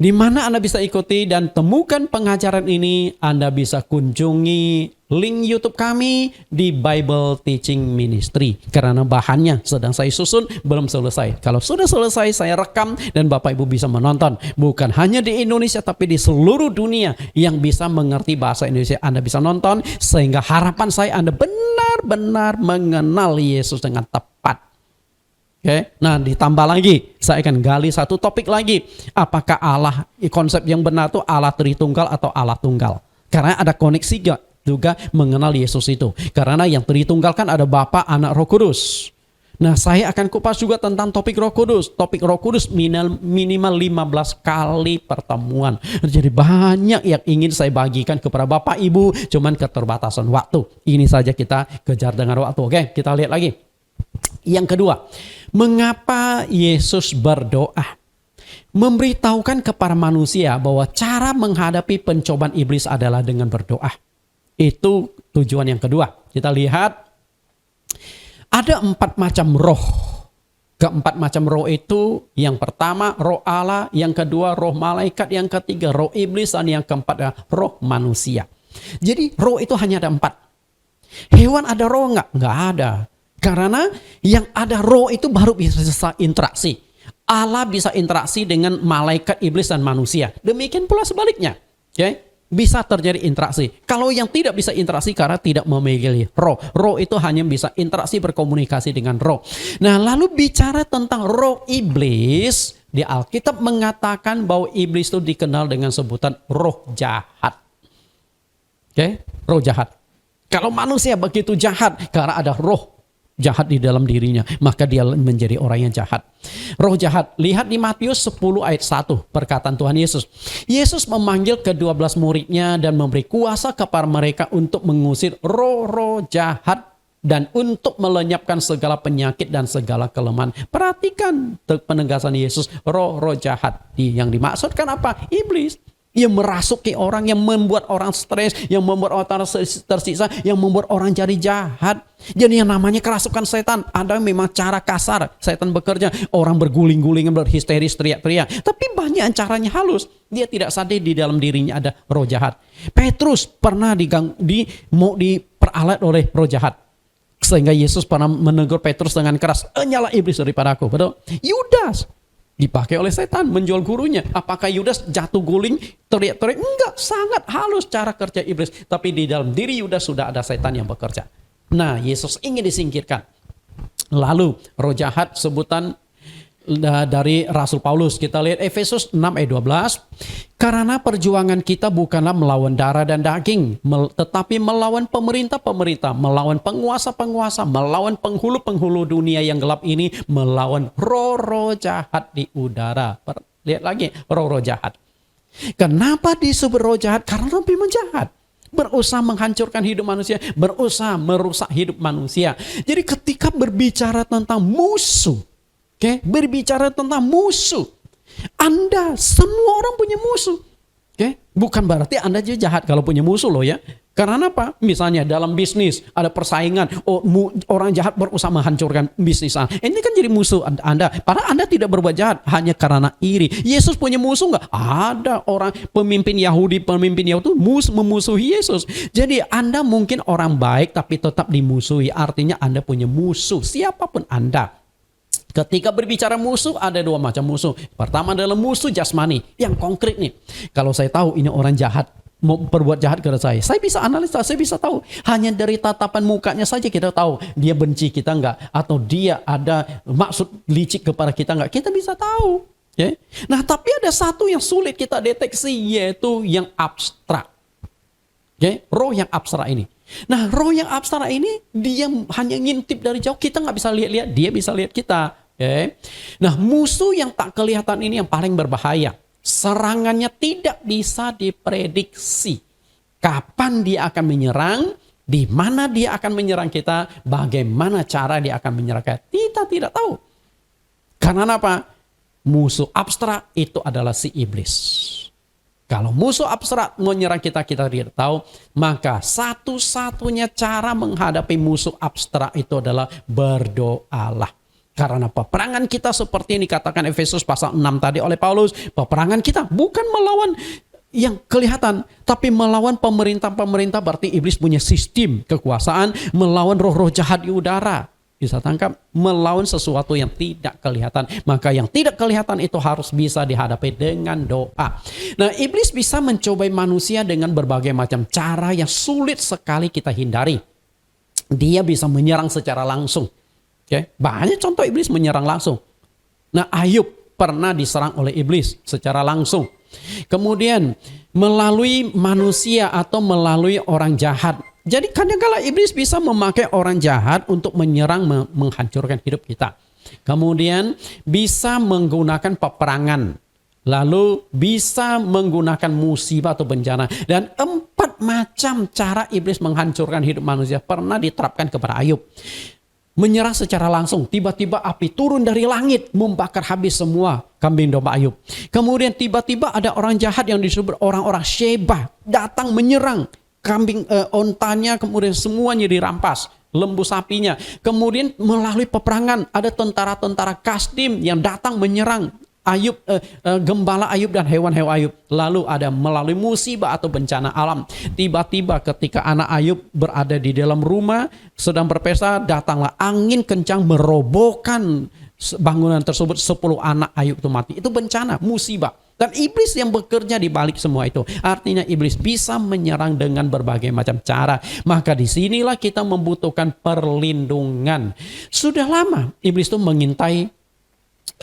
B: Di mana Anda bisa ikuti dan temukan pengajaran ini, Anda bisa kunjungi link YouTube kami di Bible Teaching Ministry. Karena bahannya sedang saya susun, belum selesai. Kalau sudah selesai, saya rekam dan Bapak Ibu bisa menonton. Bukan hanya di Indonesia, tapi di seluruh dunia yang bisa mengerti bahasa Indonesia. Anda bisa nonton, sehingga harapan saya Anda benar-benar mengenal Yesus dengan tepat. Oke, nah ditambah lagi, saya akan gali satu topik lagi. Apakah Allah, konsep yang benar itu Allah Tritunggal atau Allah Tunggal? Karena ada koneksi juga mengenal Yesus itu. Karena yang Tritunggal kan ada Bapa, Anak, Roh Kudus. Nah, saya akan kupas juga tentang topik Roh Kudus. Topik Roh Kudus minimal 15 kali pertemuan. Jadi banyak yang ingin saya bagikan kepada Bapak Ibu, cuman keterbatasan waktu. Ini saja kita kejar dengan waktu. Oke, kita lihat lagi. Yang kedua, mengapa Yesus berdoa? Memberitahukan kepada manusia bahwa cara menghadapi pencobaan iblis adalah dengan berdoa. Itu tujuan yang kedua. Kita lihat ada 4 macam roh. Keempat macam roh itu, yang pertama roh Allah, yang kedua roh malaikat, yang ketiga roh iblis, dan yang keempat adalah roh manusia. Jadi roh itu hanya ada 4. Hewan ada roh enggak? Enggak ada. Karena yang ada roh itu baru bisa interaksi. Allah bisa interaksi dengan malaikat, iblis, dan manusia. Demikian pula sebaliknya. Okay? Bisa terjadi interaksi. Kalau yang tidak bisa interaksi karena tidak memiliki roh. Roh itu hanya bisa interaksi, berkomunikasi dengan roh. Nah, lalu bicara tentang roh iblis, di Alkitab mengatakan bahwa iblis itu dikenal dengan sebutan roh jahat. Okay? Roh jahat. Kalau manusia begitu jahat karena ada roh jahat di dalam dirinya, maka dia menjadi orang yang jahat. Roh jahat, lihat di Matius 10 ayat 1, perkataan Tuhan Yesus. Yesus memanggil ke-12 muridnya dan memberi kuasa kepada mereka untuk mengusir roh-roh jahat dan untuk melenyapkan segala penyakit dan segala kelemahan. Perhatikan penegasan Yesus, roh-roh jahat. Yang dimaksudkan apa? Iblis. Yang merasuki orang, yang membuat orang stres, yang membuat orang tersiksa, yang membuat orang jadi jahat. Jadi yang namanya kerasukan setan, ada memang cara kasar setan bekerja. Orang berguling-guling, berhisteris, teriak-teriak. Tapi banyak caranya halus. Dia tidak sadar di dalam dirinya ada roh jahat. Petrus pernah mau diperalat oleh roh jahat. Sehingga Yesus pernah menegur Petrus dengan keras, "Nyala iblis daripada aku." Betul? Yudas dipakai oleh setan menjual gurunya. Apakah Yudas jatuh guling, teriak-teriak? Enggak, sangat halus cara kerja iblis. Tapi di dalam diri Yudas sudah ada setan yang bekerja. Nah, Yesus ingin disingkirkan. Lalu roh jahat sebutan dari Rasul Paulus. Kita lihat Efesus 6 ayat 12. Karena perjuangan kita bukanlah melawan darah dan daging, tetapi melawan pemerintah-pemerintah, melawan penguasa-penguasa, melawan penghulu-penghulu dunia yang gelap ini, melawan roh-roh jahat di udara. Lihat lagi, roh-roh jahat. Kenapa disebut roh jahat? Karena memang jahat. Berusaha menghancurkan hidup manusia, berusaha merusak hidup manusia. Jadi ketika berbicara tentang musuh, berbicara tentang musuh, Anda semua orang punya musuh. Oke, bukan berarti Anda juga jahat kalau punya musuh loh ya. Karena apa? Misalnya dalam bisnis ada persaingan, orang jahat berusaha menghancurkan bisnis Anda. Ini kan jadi musuh Anda. Padahal Anda tidak berbuat jahat hanya karena iri. Yesus punya musuh nggak? Ada orang pemimpin Yahudi itu memusuhi Yesus. Jadi Anda mungkin orang baik tapi tetap dimusuhi. Artinya Anda punya musuh. Siapapun Anda. Ketika berbicara musuh, ada dua macam musuh. Pertama adalah musuh jasmani, yang konkret nih. Kalau saya tahu ini orang jahat, mau berbuat jahat kepada saya bisa analisa, saya bisa tahu. Hanya dari tatapan mukanya saja kita tahu dia benci kita enggak, atau dia ada maksud licik kepada kita enggak. Kita bisa tahu. Okay? Nah, tapi ada satu yang sulit kita deteksi, yaitu yang abstrak. Okay? Roh yang abstrak ini. Nah, roh yang abstrak ini dia hanya ngintip dari jauh, kita nggak bisa lihat-lihat, dia bisa lihat kita. Okay? Nah, musuh yang tak kelihatan ini yang paling berbahaya. Serangannya tidak bisa diprediksi. Kapan dia akan menyerang, di mana dia akan menyerang kita, bagaimana cara dia akan menyerang kita, kita tidak tahu. Karena apa? Musuh abstrak itu adalah si iblis. Kalau musuh abstrak menyerang kita, kita tidak tahu. Maka satu-satunya cara menghadapi musuh abstrak itu adalah berdoalah. Karena peperangan kita seperti yang dikatakan Efesus pasal 6 tadi oleh Paulus. Peperangan kita bukan melawan yang kelihatan, tapi melawan pemerintah-pemerintah. Berarti iblis punya sistem kekuasaan, melawan roh-roh jahat di udara. Bisa tangkap, melawan sesuatu yang tidak kelihatan. Maka yang tidak kelihatan itu harus bisa dihadapi dengan doa. Nah, iblis bisa mencobai manusia dengan berbagai macam cara yang sulit sekali kita hindari. Dia bisa menyerang secara langsung. Okay? Banyak contoh iblis menyerang langsung. Nah, Ayub pernah diserang oleh iblis secara langsung. Kemudian melalui manusia atau melalui orang jahat. Jadi kadang-kala iblis bisa memakai orang jahat untuk menyerang, menghancurkan hidup kita. Kemudian bisa menggunakan peperangan. Lalu bisa menggunakan musibah atau bencana. Dan 4 macam cara iblis menghancurkan hidup manusia pernah diterapkan kepada Ayub. Menyerang secara langsung. Tiba-tiba api turun dari langit membakar habis semua kambing domba Ayub. Kemudian tiba-tiba ada orang jahat yang disebut orang-orang Sheba datang menyerang. Kambing ontanya kemudian semuanya dirampas, lembu sapinya. Kemudian melalui peperangan ada tentara-tentara Kasdim yang datang menyerang Ayub, gembala Ayub dan hewan-hewan Ayub. Lalu ada melalui musibah atau bencana alam. Tiba-tiba ketika anak Ayub berada di dalam rumah sedang berpesta, datanglah angin kencang merobohkan bangunan tersebut, 10 anak Ayub itu mati. Itu bencana, musibah. Dan iblis yang bekerja di balik semua itu. Artinya iblis bisa menyerang dengan berbagai macam cara. Maka disinilah kita membutuhkan perlindungan. Sudah lama iblis itu mengintai,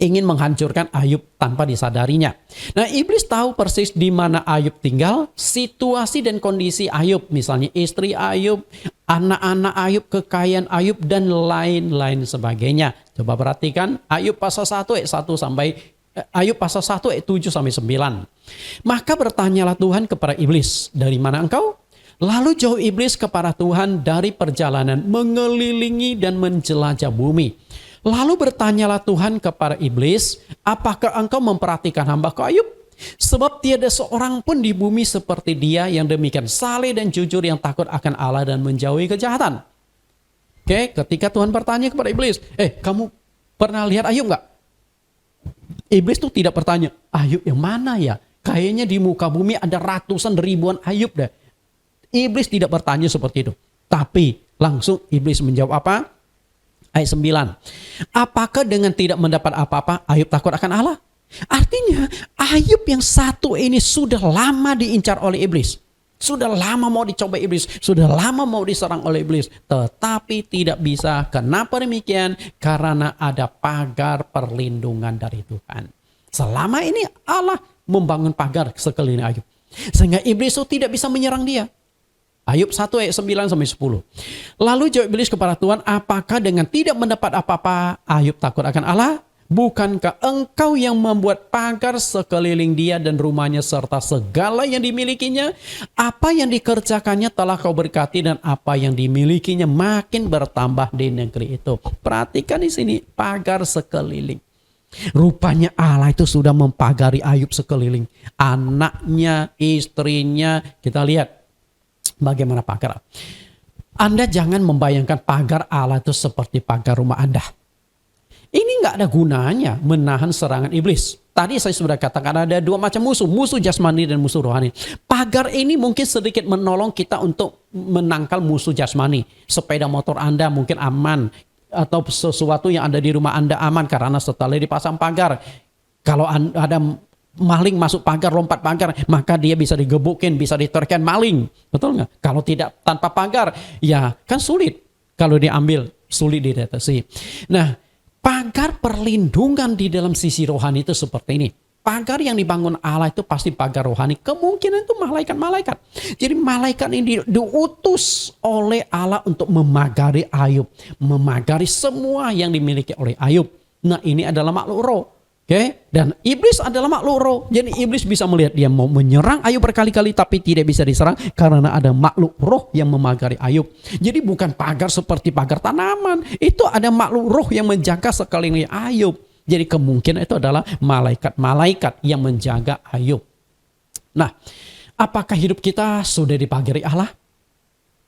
B: ingin menghancurkan Ayub tanpa disadarinya. Nah, iblis tahu persis di mana Ayub tinggal, situasi dan kondisi Ayub. Misalnya istri Ayub, anak-anak Ayub, kekayaan Ayub, dan lain-lain sebagainya. Coba perhatikan Ayub pasal 1 ayat 1 sampai Ayub pasal 1 ayat 7 sampai 9. Maka bertanyalah Tuhan kepada iblis, dari mana engkau? Lalu jauh iblis kepada Tuhan dari perjalanan mengelilingi dan menjelajah bumi. Lalu bertanyalah Tuhan kepada iblis, apakah engkau memperhatikan hamba-Ku Ayub? Sebab tiada seorang pun di bumi seperti dia yang demikian saleh dan jujur, yang takut akan Allah dan menjauhi kejahatan. Oke, ketika Tuhan bertanya kepada iblis, kamu pernah lihat Ayub enggak? Iblis tuh tidak bertanya, Ayub yang mana ya? Kayaknya di muka bumi ada ratusan ribuan Ayub deh. Iblis tidak bertanya seperti itu. Tapi langsung iblis menjawab apa? Ayat 9. Apakah dengan tidak mendapat apa-apa Ayub takut akan Allah? Artinya Ayub yang satu ini sudah lama diincar oleh iblis. Sudah lama mau dicoba iblis, sudah lama mau diserang oleh iblis, tetapi tidak bisa. Kenapa demikian? Karena ada pagar perlindungan dari Tuhan. Selama ini Allah membangun pagar sekeliling Ayub, sehingga iblis itu tidak bisa menyerang dia. Ayub 1 ayat 9 sampai 10. Lalu jawab iblis kepada Tuhan, apakah dengan tidak mendapat apa-apa Ayub takut akan Allah? Bukankah engkau yang membuat pagar sekeliling dia dan rumahnya serta segala yang dimilikinya? Apa yang dikerjakannya telah kau berkati, dan apa yang dimilikinya makin bertambah di negeri itu. Perhatikan di sini, pagar sekeliling. Rupanya Allah itu sudah mempagari Ayub sekeliling. Anaknya, istrinya, kita lihat bagaimana pagar. Anda jangan membayangkan pagar Allah itu seperti pagar rumah Anda. Ini nggak ada gunanya menahan serangan iblis. Tadi saya sudah katakan ada dua macam musuh. Musuh jasmani dan musuh rohani. Pagar ini mungkin sedikit menolong kita untuk menangkal musuh jasmani. Sepeda motor Anda mungkin aman. Atau sesuatu yang ada di rumah Anda aman karena setelah dipasang pagar. Kalau ada maling masuk pagar, lompat pagar, maka dia bisa digebukin, bisa diterken maling. Betul nggak? Kalau tidak tanpa pagar, ya kan sulit. Kalau diambil, sulit dideteksi. Nah, pagar perlindungan di dalam sisi rohani itu seperti ini. Pagar yang dibangun Allah itu pasti pagar rohani. Kemungkinan itu malaikat-malaikat. Jadi malaikat ini diutus oleh Allah untuk memagari Ayub. Memagari semua yang dimiliki oleh Ayub. Nah, ini adalah makhluk roh. Oke, dan iblis adalah makhluk roh. Jadi iblis bisa melihat dia mau menyerang Ayub berkali-kali tapi tidak bisa diserang karena ada makhluk roh yang memagari Ayub. Jadi bukan pagar seperti pagar tanaman. Itu ada makhluk roh yang menjaga sekeliling Ayub. Jadi kemungkinan itu adalah malaikat-malaikat yang menjaga Ayub. Nah, apakah hidup kita sudah dipagari Allah?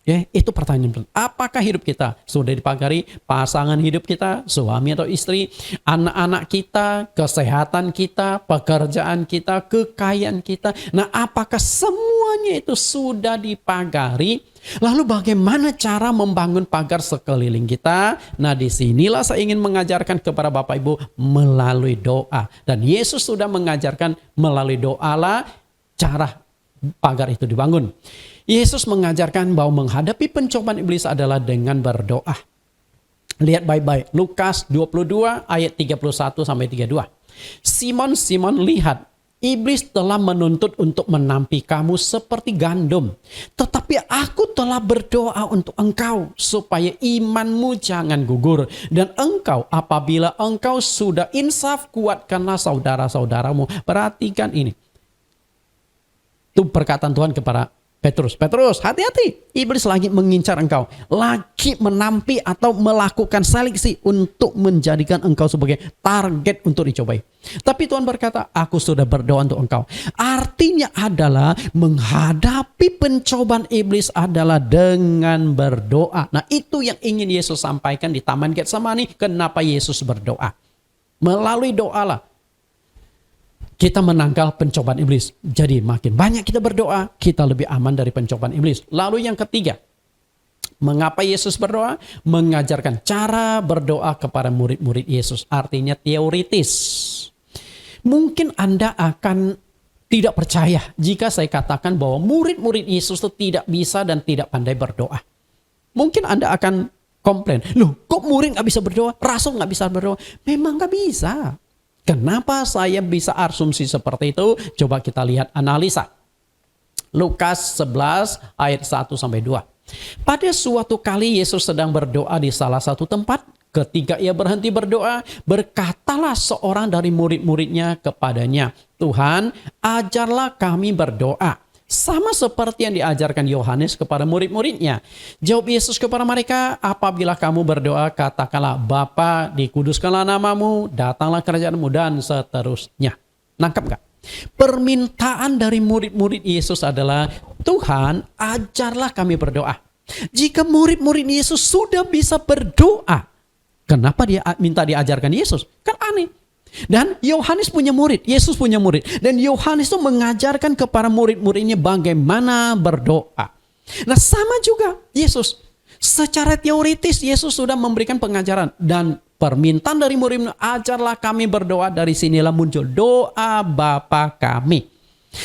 B: Ya, itu pertanyaan. Apakah hidup kita sudah dipagari? Pasangan hidup kita, suami atau istri, anak-anak kita, kesehatan kita, pekerjaan kita, kekayaan kita. Nah, apakah semuanya itu sudah dipagari? Lalu bagaimana cara membangun pagar sekeliling kita? Nah, disinilah saya ingin mengajarkan kepada Bapak Ibu melalui doa. Dan Yesus sudah mengajarkan melalui doa lah cara pagar itu dibangun. Yesus mengajarkan bahwa menghadapi pencobaan iblis adalah dengan berdoa. Lihat baik-baik. Lukas 22 ayat 31 sampai 32. Simon, Simon, lihat. Iblis telah menuntut untuk menampi kamu seperti gandum. Tetapi aku telah berdoa untuk engkau supaya imanmu jangan gugur. Dan engkau apabila engkau sudah insaf kuatkanlah saudara-saudaramu. Perhatikan ini. Itu perkataan Tuhan kepada Petrus. Petrus, hati-hati. Iblis lagi mengincar engkau. Lagi menampi atau melakukan seleksi untuk menjadikan engkau sebagai target untuk dicobai. Tapi Tuhan berkata, aku sudah berdoa untuk engkau. Artinya adalah menghadapi pencobaan iblis adalah dengan berdoa. Nah, itu yang ingin Yesus sampaikan di Taman Getsemani. Kenapa Yesus berdoa? Melalui doalah kita menangkal pencobaan iblis. Jadi makin banyak kita berdoa, kita lebih aman dari pencobaan iblis. Lalu yang ketiga, mengapa Yesus berdoa? Mengajarkan cara berdoa kepada murid-murid Yesus. Artinya teoritis. Mungkin Anda akan tidak percaya jika saya katakan bahwa murid-murid Yesus itu tidak bisa dan tidak pandai berdoa. Mungkin Anda akan komplain, loh kok murid gak bisa berdoa? Rasul gak bisa berdoa? Memang gak bisa. Kenapa saya bisa asumsi seperti itu? Coba kita lihat analisa. Lukas 11 ayat 1 sampai 2. Pada suatu kali Yesus sedang berdoa di salah satu tempat. Ketika ia berhenti berdoa, berkatalah seorang dari murid-muridnya kepadanya, Tuhan, ajarlah kami berdoa. Sama seperti yang diajarkan Yohanes kepada murid-muridnya. Jawab Yesus kepada mereka, apabila kamu berdoa, katakanlah, Bapa, dikuduskanlah namamu, datanglah kerajaanmu, dan seterusnya. Nangkap gak? Permintaan dari murid-murid Yesus adalah, Tuhan, ajarlah kami berdoa. Jika murid-murid Yesus sudah bisa berdoa, kenapa dia minta diajarkan Yesus? Kan aneh. Dan Yohanes punya murid, Yesus punya murid. Dan Yohanes itu mengajarkan kepada murid-muridnya bagaimana berdoa. Nah sama juga Yesus. Secara teoritis Yesus sudah memberikan pengajaran. Dan permintaan dari murid-murid, ajarlah kami berdoa. Dari sinilah muncul doa Bapa kami.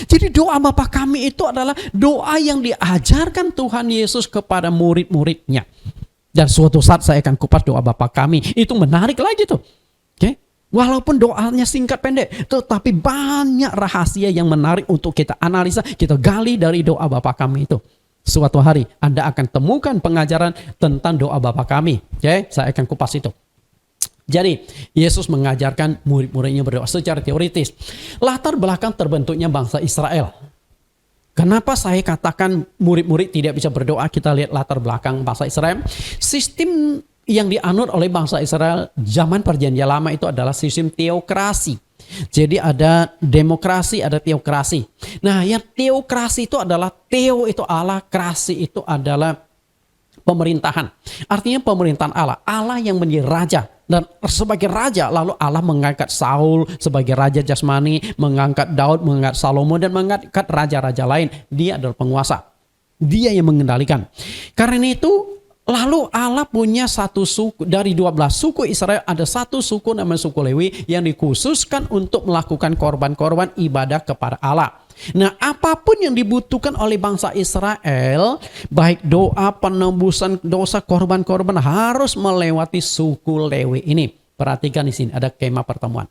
B: Jadi doa Bapa kami itu adalah doa yang diajarkan Tuhan Yesus kepada murid-muridnya. Dan suatu saat saya akan kupas doa Bapa kami. Itu menarik lagi tuh. Oke? Walaupun doanya singkat pendek, tetapi banyak rahasia yang menarik untuk kita analisa, kita gali dari doa Bapa kami itu. Suatu hari Anda akan temukan pengajaran tentang doa Bapa kami. Oke, saya akan kupas itu. Jadi, Yesus mengajarkan murid-muridnya berdoa secara teoritis. Latar belakang terbentuknya bangsa Israel. Kenapa saya katakan murid-murid tidak bisa berdoa? Kita lihat latar belakang bangsa Israel. Sistem yang dianut oleh bangsa Israel zaman perjanjian lama itu adalah sistem teokrasi. Jadi ada demokrasi, ada teokrasi. Nah, yang teokrasi itu adalah teo itu Allah, krasi itu adalah pemerintahan. Artinya pemerintahan Allah. Allah yang menjadi raja. Dan sebagai raja, lalu Allah mengangkat Saul sebagai raja jasmani, mengangkat Daud, mengangkat Salomo, dan mengangkat raja-raja lain. Dia adalah penguasa. Dia yang mengendalikan. Karena itu, lalu Allah punya satu suku, dari 12 suku Israel ada satu suku namanya suku Lewi yang dikhususkan untuk melakukan korban-korban ibadah kepada Allah. Nah, apapun yang dibutuhkan oleh bangsa Israel, baik doa, penembusan dosa, korban-korban harus melewati suku Lewi ini. Perhatikan di sini ada kemah pertemuan.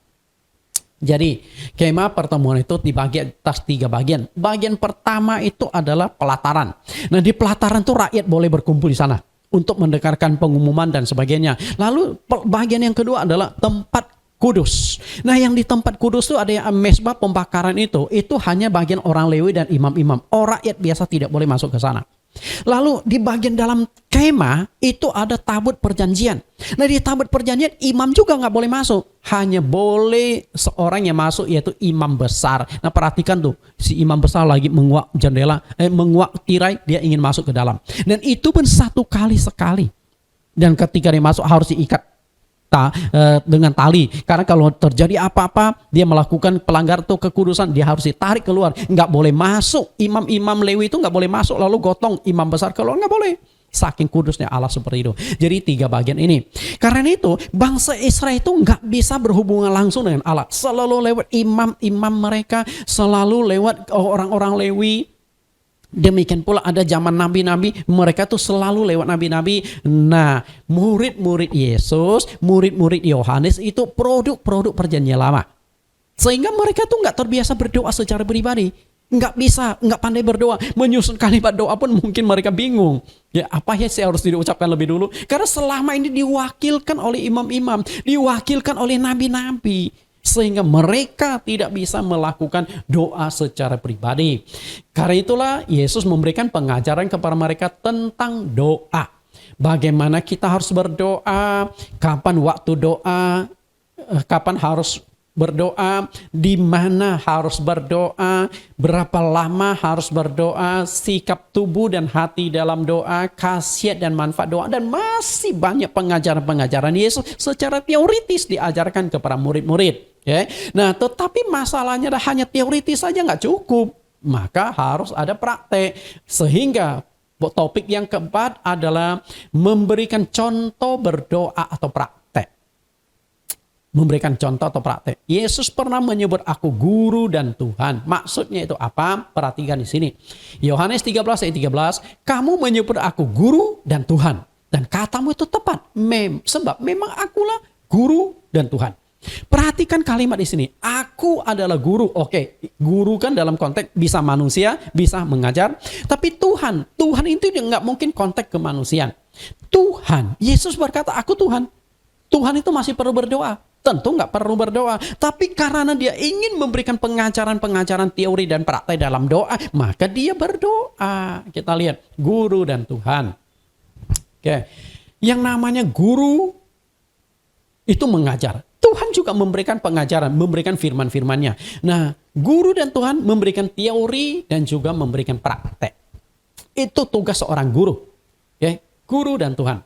B: Jadi kemah pertemuan itu dibagi atas 3 bagian. Bagian pertama itu adalah pelataran. Nah, di pelataran itu rakyat boleh berkumpul di sana untuk mendengarkan pengumuman dan sebagainya. Lalu bagian yang kedua adalah tempat kudus. Nah, yang di tempat kudus itu ada yang mezbah pembakaran itu hanya bagian orang Lewi dan imam-imam. Orang rakyat biasa tidak boleh masuk ke sana. Lalu di bagian dalam kemah itu ada tabut perjanjian. Nah, di tabut perjanjian imam juga nggak boleh masuk. Hanya boleh seorang yang masuk, yaitu imam besar. Nah, perhatikan tuh, si imam besar lagi menguak jendela, menguak tirai, dia ingin masuk ke dalam. Dan itu pun satu kali sekali. Dan ketika dia masuk harus diikat dengan tali, karena kalau terjadi apa-apa dia melakukan pelanggar atau kekudusan, dia harus ditarik keluar, nggak boleh masuk. Imam-imam Lewi itu nggak boleh masuk, lalu gotong imam besar keluar, nggak boleh. Saking kudusnya Allah seperti itu. Jadi 3 bagian ini. Karena itu bangsa Israel itu nggak bisa berhubungan langsung dengan Allah, selalu lewat imam-imam mereka, selalu lewat orang-orang Lewi. Demikian pula ada zaman nabi-nabi, mereka tuh selalu lewat nabi-nabi. Nah, murid-murid Yesus, murid-murid Yohanes itu produk-produk perjanjian lama. Sehingga mereka tuh nggak terbiasa berdoa secara pribadi. Nggak bisa, nggak pandai berdoa. Menyusun kalimat doa pun mungkin mereka bingung. Ya, apa ya saya harus diucapkan lebih dulu? Karena selama ini diwakilkan oleh imam-imam, diwakilkan oleh nabi-nabi. Sehingga mereka tidak bisa melakukan doa secara pribadi. Karena itulah Yesus memberikan pengajaran kepada mereka tentang doa. Bagaimana kita harus berdoa, kapan waktu doa, kapan harus berdoa, di mana harus berdoa, berapa lama harus berdoa, sikap tubuh dan hati dalam doa, khasiat dan manfaat doa, dan masih banyak pengajaran-pengajaran Yesus secara teoritis diajarkan kepada murid-murid. Ya. Nah, tetapi masalahnya hanya teoritis saja nggak cukup, maka harus ada praktek. Sehingga topik yang keempat adalah memberikan contoh berdoa atau praktek. Memberikan contoh atau praktek. Yesus pernah menyebut aku guru dan Tuhan. Maksudnya itu apa? Perhatikan di sini. Yohanes 13 ayat 13, kamu menyebut aku guru dan Tuhan. Dan katamu itu tepat. Sebab memang akulah guru dan Tuhan. Perhatikan kalimat di sini. Aku adalah guru. Oke, guru kan dalam konteks bisa manusia, bisa mengajar. Tapi Tuhan itu nggak mungkin konteks kemanusiaan. Tuhan, Yesus berkata, aku Tuhan. Tuhan itu masih perlu berdoa. Tentu nggak perlu berdoa. Tapi karena dia ingin memberikan pengajaran-pengajaran teori dan praktek dalam doa, maka dia berdoa. Kita lihat, guru dan Tuhan. Oke, yang namanya guru itu mengajar. Tuhan juga memberikan pengajaran, memberikan firman-firmannya. Nah, guru dan Tuhan memberikan teori dan juga memberikan praktek. Itu tugas seorang guru. Okay? Guru dan Tuhan.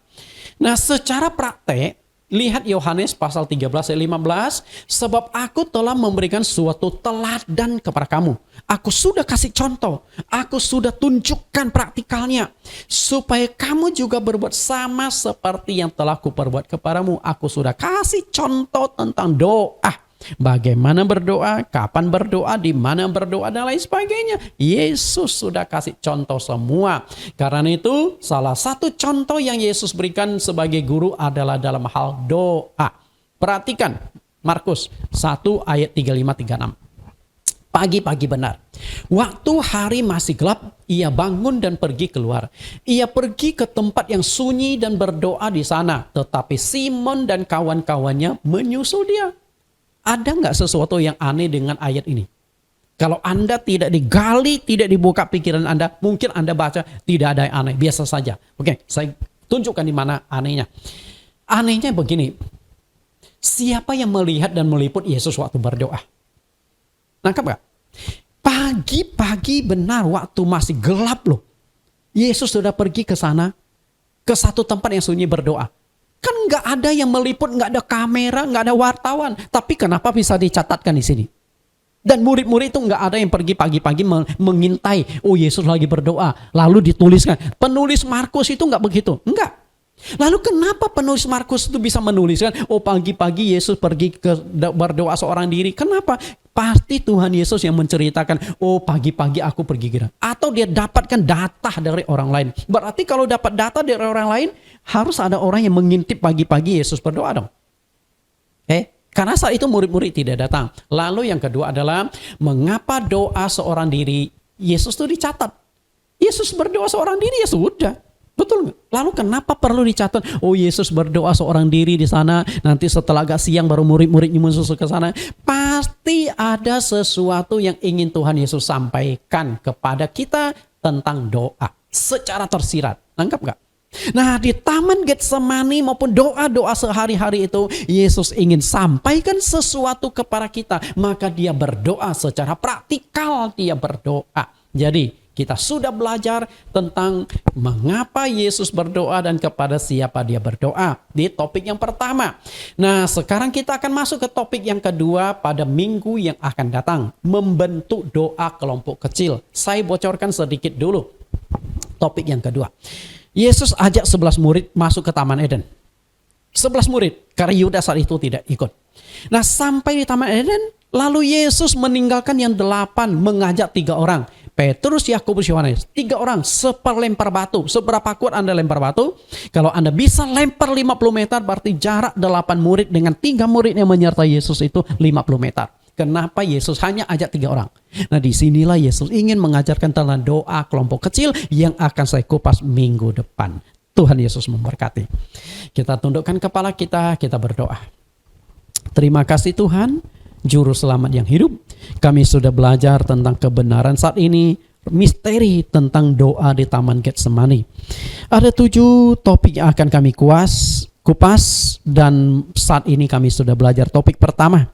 B: Nah, secara praktek, lihat Yohanes pasal 13 ayat 15. Sebab aku telah memberikan suatu teladan kepada kamu. Aku sudah kasih contoh. Aku sudah tunjukkan praktikalnya. Supaya kamu juga berbuat sama seperti yang telah kuperbuat kepadamu. Aku sudah kasih contoh tentang doa. Bagaimana berdoa, kapan berdoa, di mana berdoa, dan lain sebagainya. Yesus sudah kasih contoh semua. Karena itu, salah satu contoh yang Yesus berikan sebagai guru adalah dalam hal doa. Perhatikan, Markus 1 ayat 35-36. Pagi-pagi benar. Waktu hari masih gelap, ia bangun dan pergi keluar. Ia pergi ke tempat yang sunyi dan berdoa di sana. Tetapi Simon dan kawan-kawannya menyusul dia. Ada nggak sesuatu yang aneh dengan ayat ini? Kalau Anda tidak digali, tidak dibuka pikiran Anda, mungkin Anda baca tidak ada yang aneh, biasa saja. Oke, saya tunjukkan di mana anehnya. Anehnya begini, siapa yang melihat dan meliput Yesus waktu berdoa? Nangkap gak? Pagi-pagi benar waktu masih gelap loh. Yesus sudah pergi ke sana, ke satu tempat yang sunyi berdoa. Kan nggak ada yang meliput, nggak ada kamera, nggak ada wartawan. Tapi kenapa bisa dicatatkan di sini? Dan murid-murid itu nggak ada yang pergi pagi-pagi mengintai, oh Yesus lagi berdoa, lalu dituliskan. Penulis Markus itu nggak begitu, nggak. Lalu kenapa penulis Markus itu bisa menuliskan, oh pagi-pagi Yesus pergi berdoa seorang diri? Kenapa? Pasti Tuhan Yesus yang menceritakan, oh pagi-pagi aku pergi gereja. Atau dia dapatkan data dari orang lain. Berarti kalau dapat data dari orang lain, harus ada orang yang mengintip pagi-pagi Yesus berdoa dong. Karena saat itu murid-murid tidak datang. Lalu yang kedua adalah, mengapa doa seorang diri Yesus itu dicatat? Yesus berdoa seorang diri ya sudah. Betul nggak? Lalu kenapa perlu dicatat? Oh Yesus berdoa seorang diri di sana. Nanti setelah agak siang baru murid-muridnya menyusul ke sana. Pasti ada sesuatu yang ingin Tuhan Yesus sampaikan kepada kita tentang doa. Secara tersirat. Nangkap nggak? Nah di Taman Getsemani maupun doa-doa sehari-hari itu, Yesus ingin sampaikan sesuatu kepada kita. Maka dia berdoa secara praktikal, dia berdoa. Jadi kita sudah belajar tentang mengapa Yesus berdoa dan kepada siapa dia berdoa di topik yang pertama. Nah sekarang kita akan masuk ke topik yang kedua pada minggu yang akan datang. Membentuk doa kelompok kecil. Saya bocorkan sedikit dulu topik yang kedua. Yesus ajak 11 murid masuk ke Taman Eden. 11 murid, karena Yudas saat itu tidak ikut. Nah sampai di Taman Eden, lalu Yesus meninggalkan yang 8, mengajak 3 orang. Petrus, Yakobus, Yohanes. 3 orang seperlempar batu. Seberapa kuat Anda lempar batu? Kalau Anda bisa lempar 50 meter, berarti jarak 8 murid dengan 3 murid yang menyertai Yesus itu 50 meter. Kenapa Yesus hanya ajak 3 orang? Nah disinilah Yesus ingin mengajarkan tentang doa kelompok kecil yang akan saya kupas minggu depan. Tuhan Yesus memberkati. Kita tundukkan kepala kita berdoa. Terima kasih Tuhan, Juru Selamat yang hidup. Kami sudah belajar tentang kebenaran saat ini, misteri tentang doa di Taman Getsemani. Ada 7 topik yang akan kami kupas, dan saat ini kami sudah belajar topik pertama.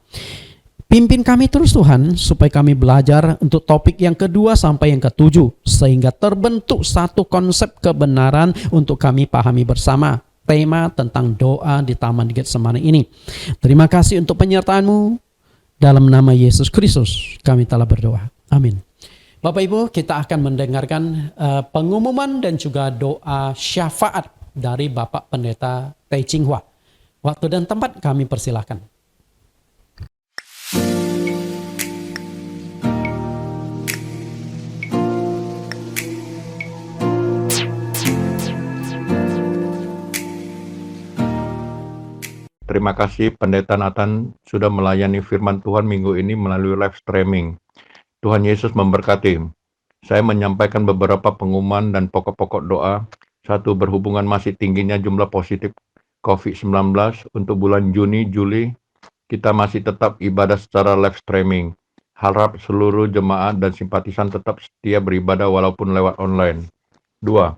B: Pimpin kami terus Tuhan, supaya kami belajar untuk topik yang kedua sampai yang ke-7, sehingga terbentuk satu konsep kebenaran untuk kami pahami bersama. Tema tentang doa di Taman Getsemani ini. Terima kasih untuk penyertaan-Mu. Dalam nama Yesus Kristus kami telah berdoa. Amin. Bapak Ibu, kita akan mendengarkan pengumuman dan juga doa syafaat dari Bapak Pendeta Tai Ching Hua. Waktu dan tempat kami persilahkan.
D: Terima kasih Pendeta Nathan sudah melayani firman Tuhan minggu ini melalui live streaming. Tuhan Yesus memberkati. Saya menyampaikan beberapa pengumuman dan pokok-pokok doa. 1. Berhubungan masih tingginya jumlah positif COVID-19 untuk bulan Juni, Juli, kita masih tetap ibadah secara live streaming. Harap seluruh jemaat dan simpatisan tetap setia beribadah walaupun lewat online. 2.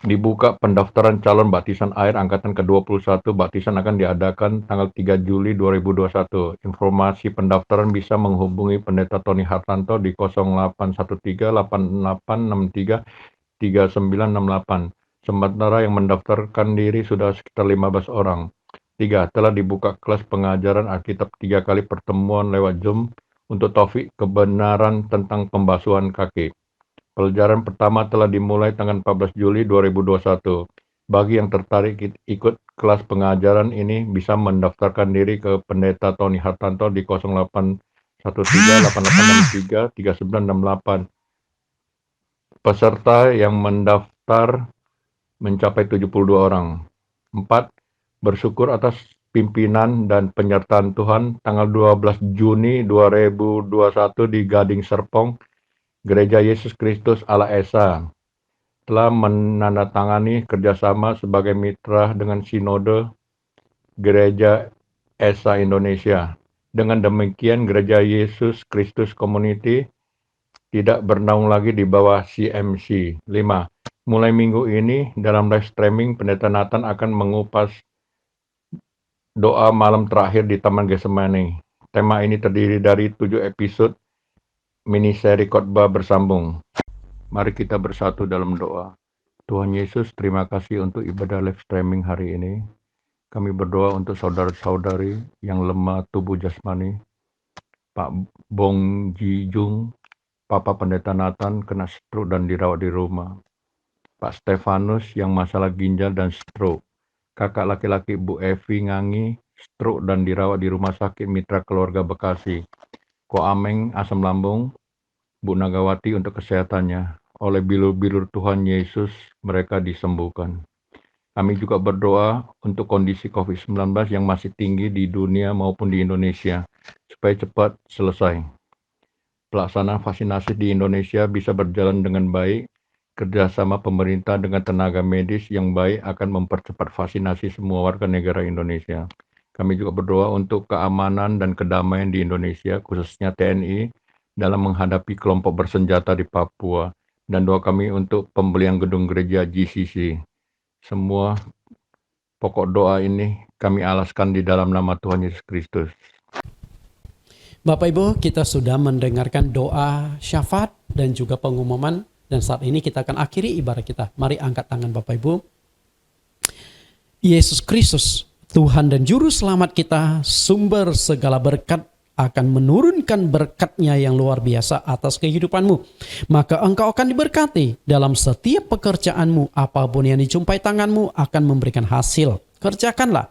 D: Dibuka pendaftaran calon baptisan air angkatan ke-21. Baptisan akan diadakan tanggal 3 Juli 2021. Informasi pendaftaran bisa menghubungi Pendeta Tony Hartanto di 081388633968. Sementara yang mendaftarkan diri sudah sekitar 15 orang. 3. Telah dibuka kelas pengajaran Alkitab 3 kali pertemuan lewat Zoom untuk topik kebenaran tentang pembasuhan kaki. Pelajaran pertama telah dimulai tanggal 14 Juli 2021. Bagi yang tertarik ikut kelas pengajaran ini bisa mendaftarkan diri ke Pendeta Tony Hartanto di 081388633968. Peserta yang mendaftar mencapai 72 orang. 4. Bersyukur atas pimpinan dan penyertaan Tuhan tanggal 12 Juni 2021 di Gading Serpong, Gereja Yesus Kristus Allah Esa telah menandatangani kerjasama sebagai mitra dengan Sinode Gereja Esa Indonesia. Dengan demikian, Gereja Yesus Kristus Community tidak bernaung lagi di bawah CMC. 5. Mulai minggu ini, dalam live streaming, Pendeta Nathan akan mengupas doa malam terakhir di Taman Getsemani. Tema ini terdiri dari 7 episode mini seri khotbah bersambung. Mari kita bersatu dalam doa. Tuhan Yesus, terima kasih untuk ibadah live streaming hari ini. Kami berdoa untuk saudara-saudari yang lemah tubuh jasmani, Pak Bong Ji Jung, Papa Pendeta Nathan kena stroke dan dirawat di rumah, Pak Stefanus yang masalah ginjal dan stroke, kakak laki-laki Bu Evi Ngangi, stroke dan dirawat di Rumah Sakit Mitra Keluarga Bekasi, Ko Ameng asam lambung, Bu Nagawati untuk kesehatannya. Oleh bilur-bilur Tuhan Yesus, mereka disembuhkan. Kami juga berdoa untuk kondisi COVID-19 yang masih tinggi di dunia maupun di Indonesia, supaya cepat selesai. Pelaksanaan vaksinasi di Indonesia bisa berjalan dengan baik. Kerjasama pemerintah dengan tenaga medis yang baik akan mempercepat vaksinasi semua warga negara Indonesia. Kami juga berdoa untuk keamanan dan kedamaian di Indonesia, khususnya TNI, dalam menghadapi kelompok bersenjata di Papua. Dan doa kami untuk pembelian gedung gereja GCC. Semua pokok doa ini kami alaskan di dalam nama Tuhan Yesus Kristus.
B: Bapak Ibu, kita sudah mendengarkan doa syafaat dan juga pengumuman. Dan saat ini kita akan akhiri ibadah kita. Mari angkat tangan Bapak Ibu. Yesus Kristus, Tuhan dan Juru Selamat kita, sumber segala berkat, akan menurunkan berkat-Nya yang luar biasa atas kehidupanmu. Maka engkau akan diberkati dalam setiap pekerjaanmu. Apapun yang dijumpai tanganmu akan memberikan hasil. Kerjakanlah.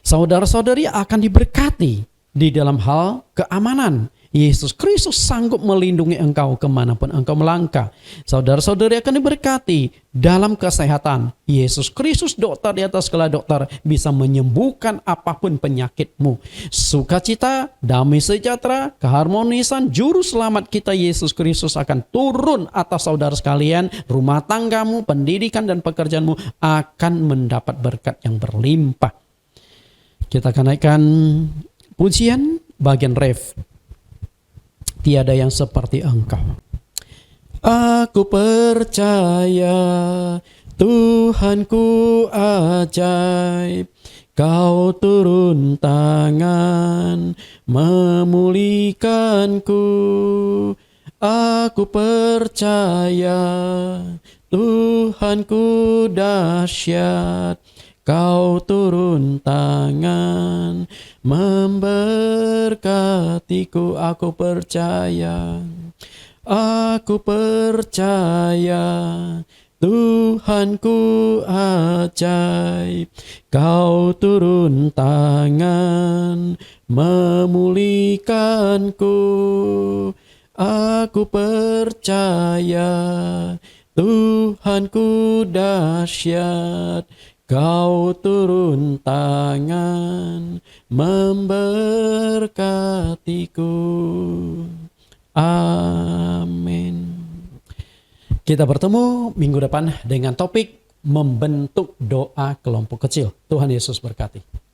B: Saudara-saudari akan diberkati di dalam hal keamanan. Yesus Kristus sanggup melindungi engkau kemanapun engkau melangkah. Saudara-saudari akan diberkati dalam kesehatan. Yesus Kristus, dokter di atas segala dokter, bisa menyembuhkan apapun penyakitmu. Sukacita, damai sejahtera, keharmonisan Juru Selamat kita Yesus Kristus akan turun atas saudara sekalian. Rumah tanggamu, pendidikan dan pekerjaanmu akan mendapat berkat yang berlimpah. Kita akan naikkan pujian bagian ref. Tiada yang seperti engkau. Aku percaya Tuhanku ajaib. Kau turun tangan memulihkanku. Aku percaya Tuhanku dahsyat. Kau turun tangan memberkatiku. Aku percaya Tuhanku ajaib. Kau turun tangan memulihkanku. Aku percaya Tuhanku dahsyat. Kau turun tangan memberkatiku. Amin. Kita bertemu minggu depan dengan topik membentuk doa kelompok kecil. Tuhan Yesus berkati.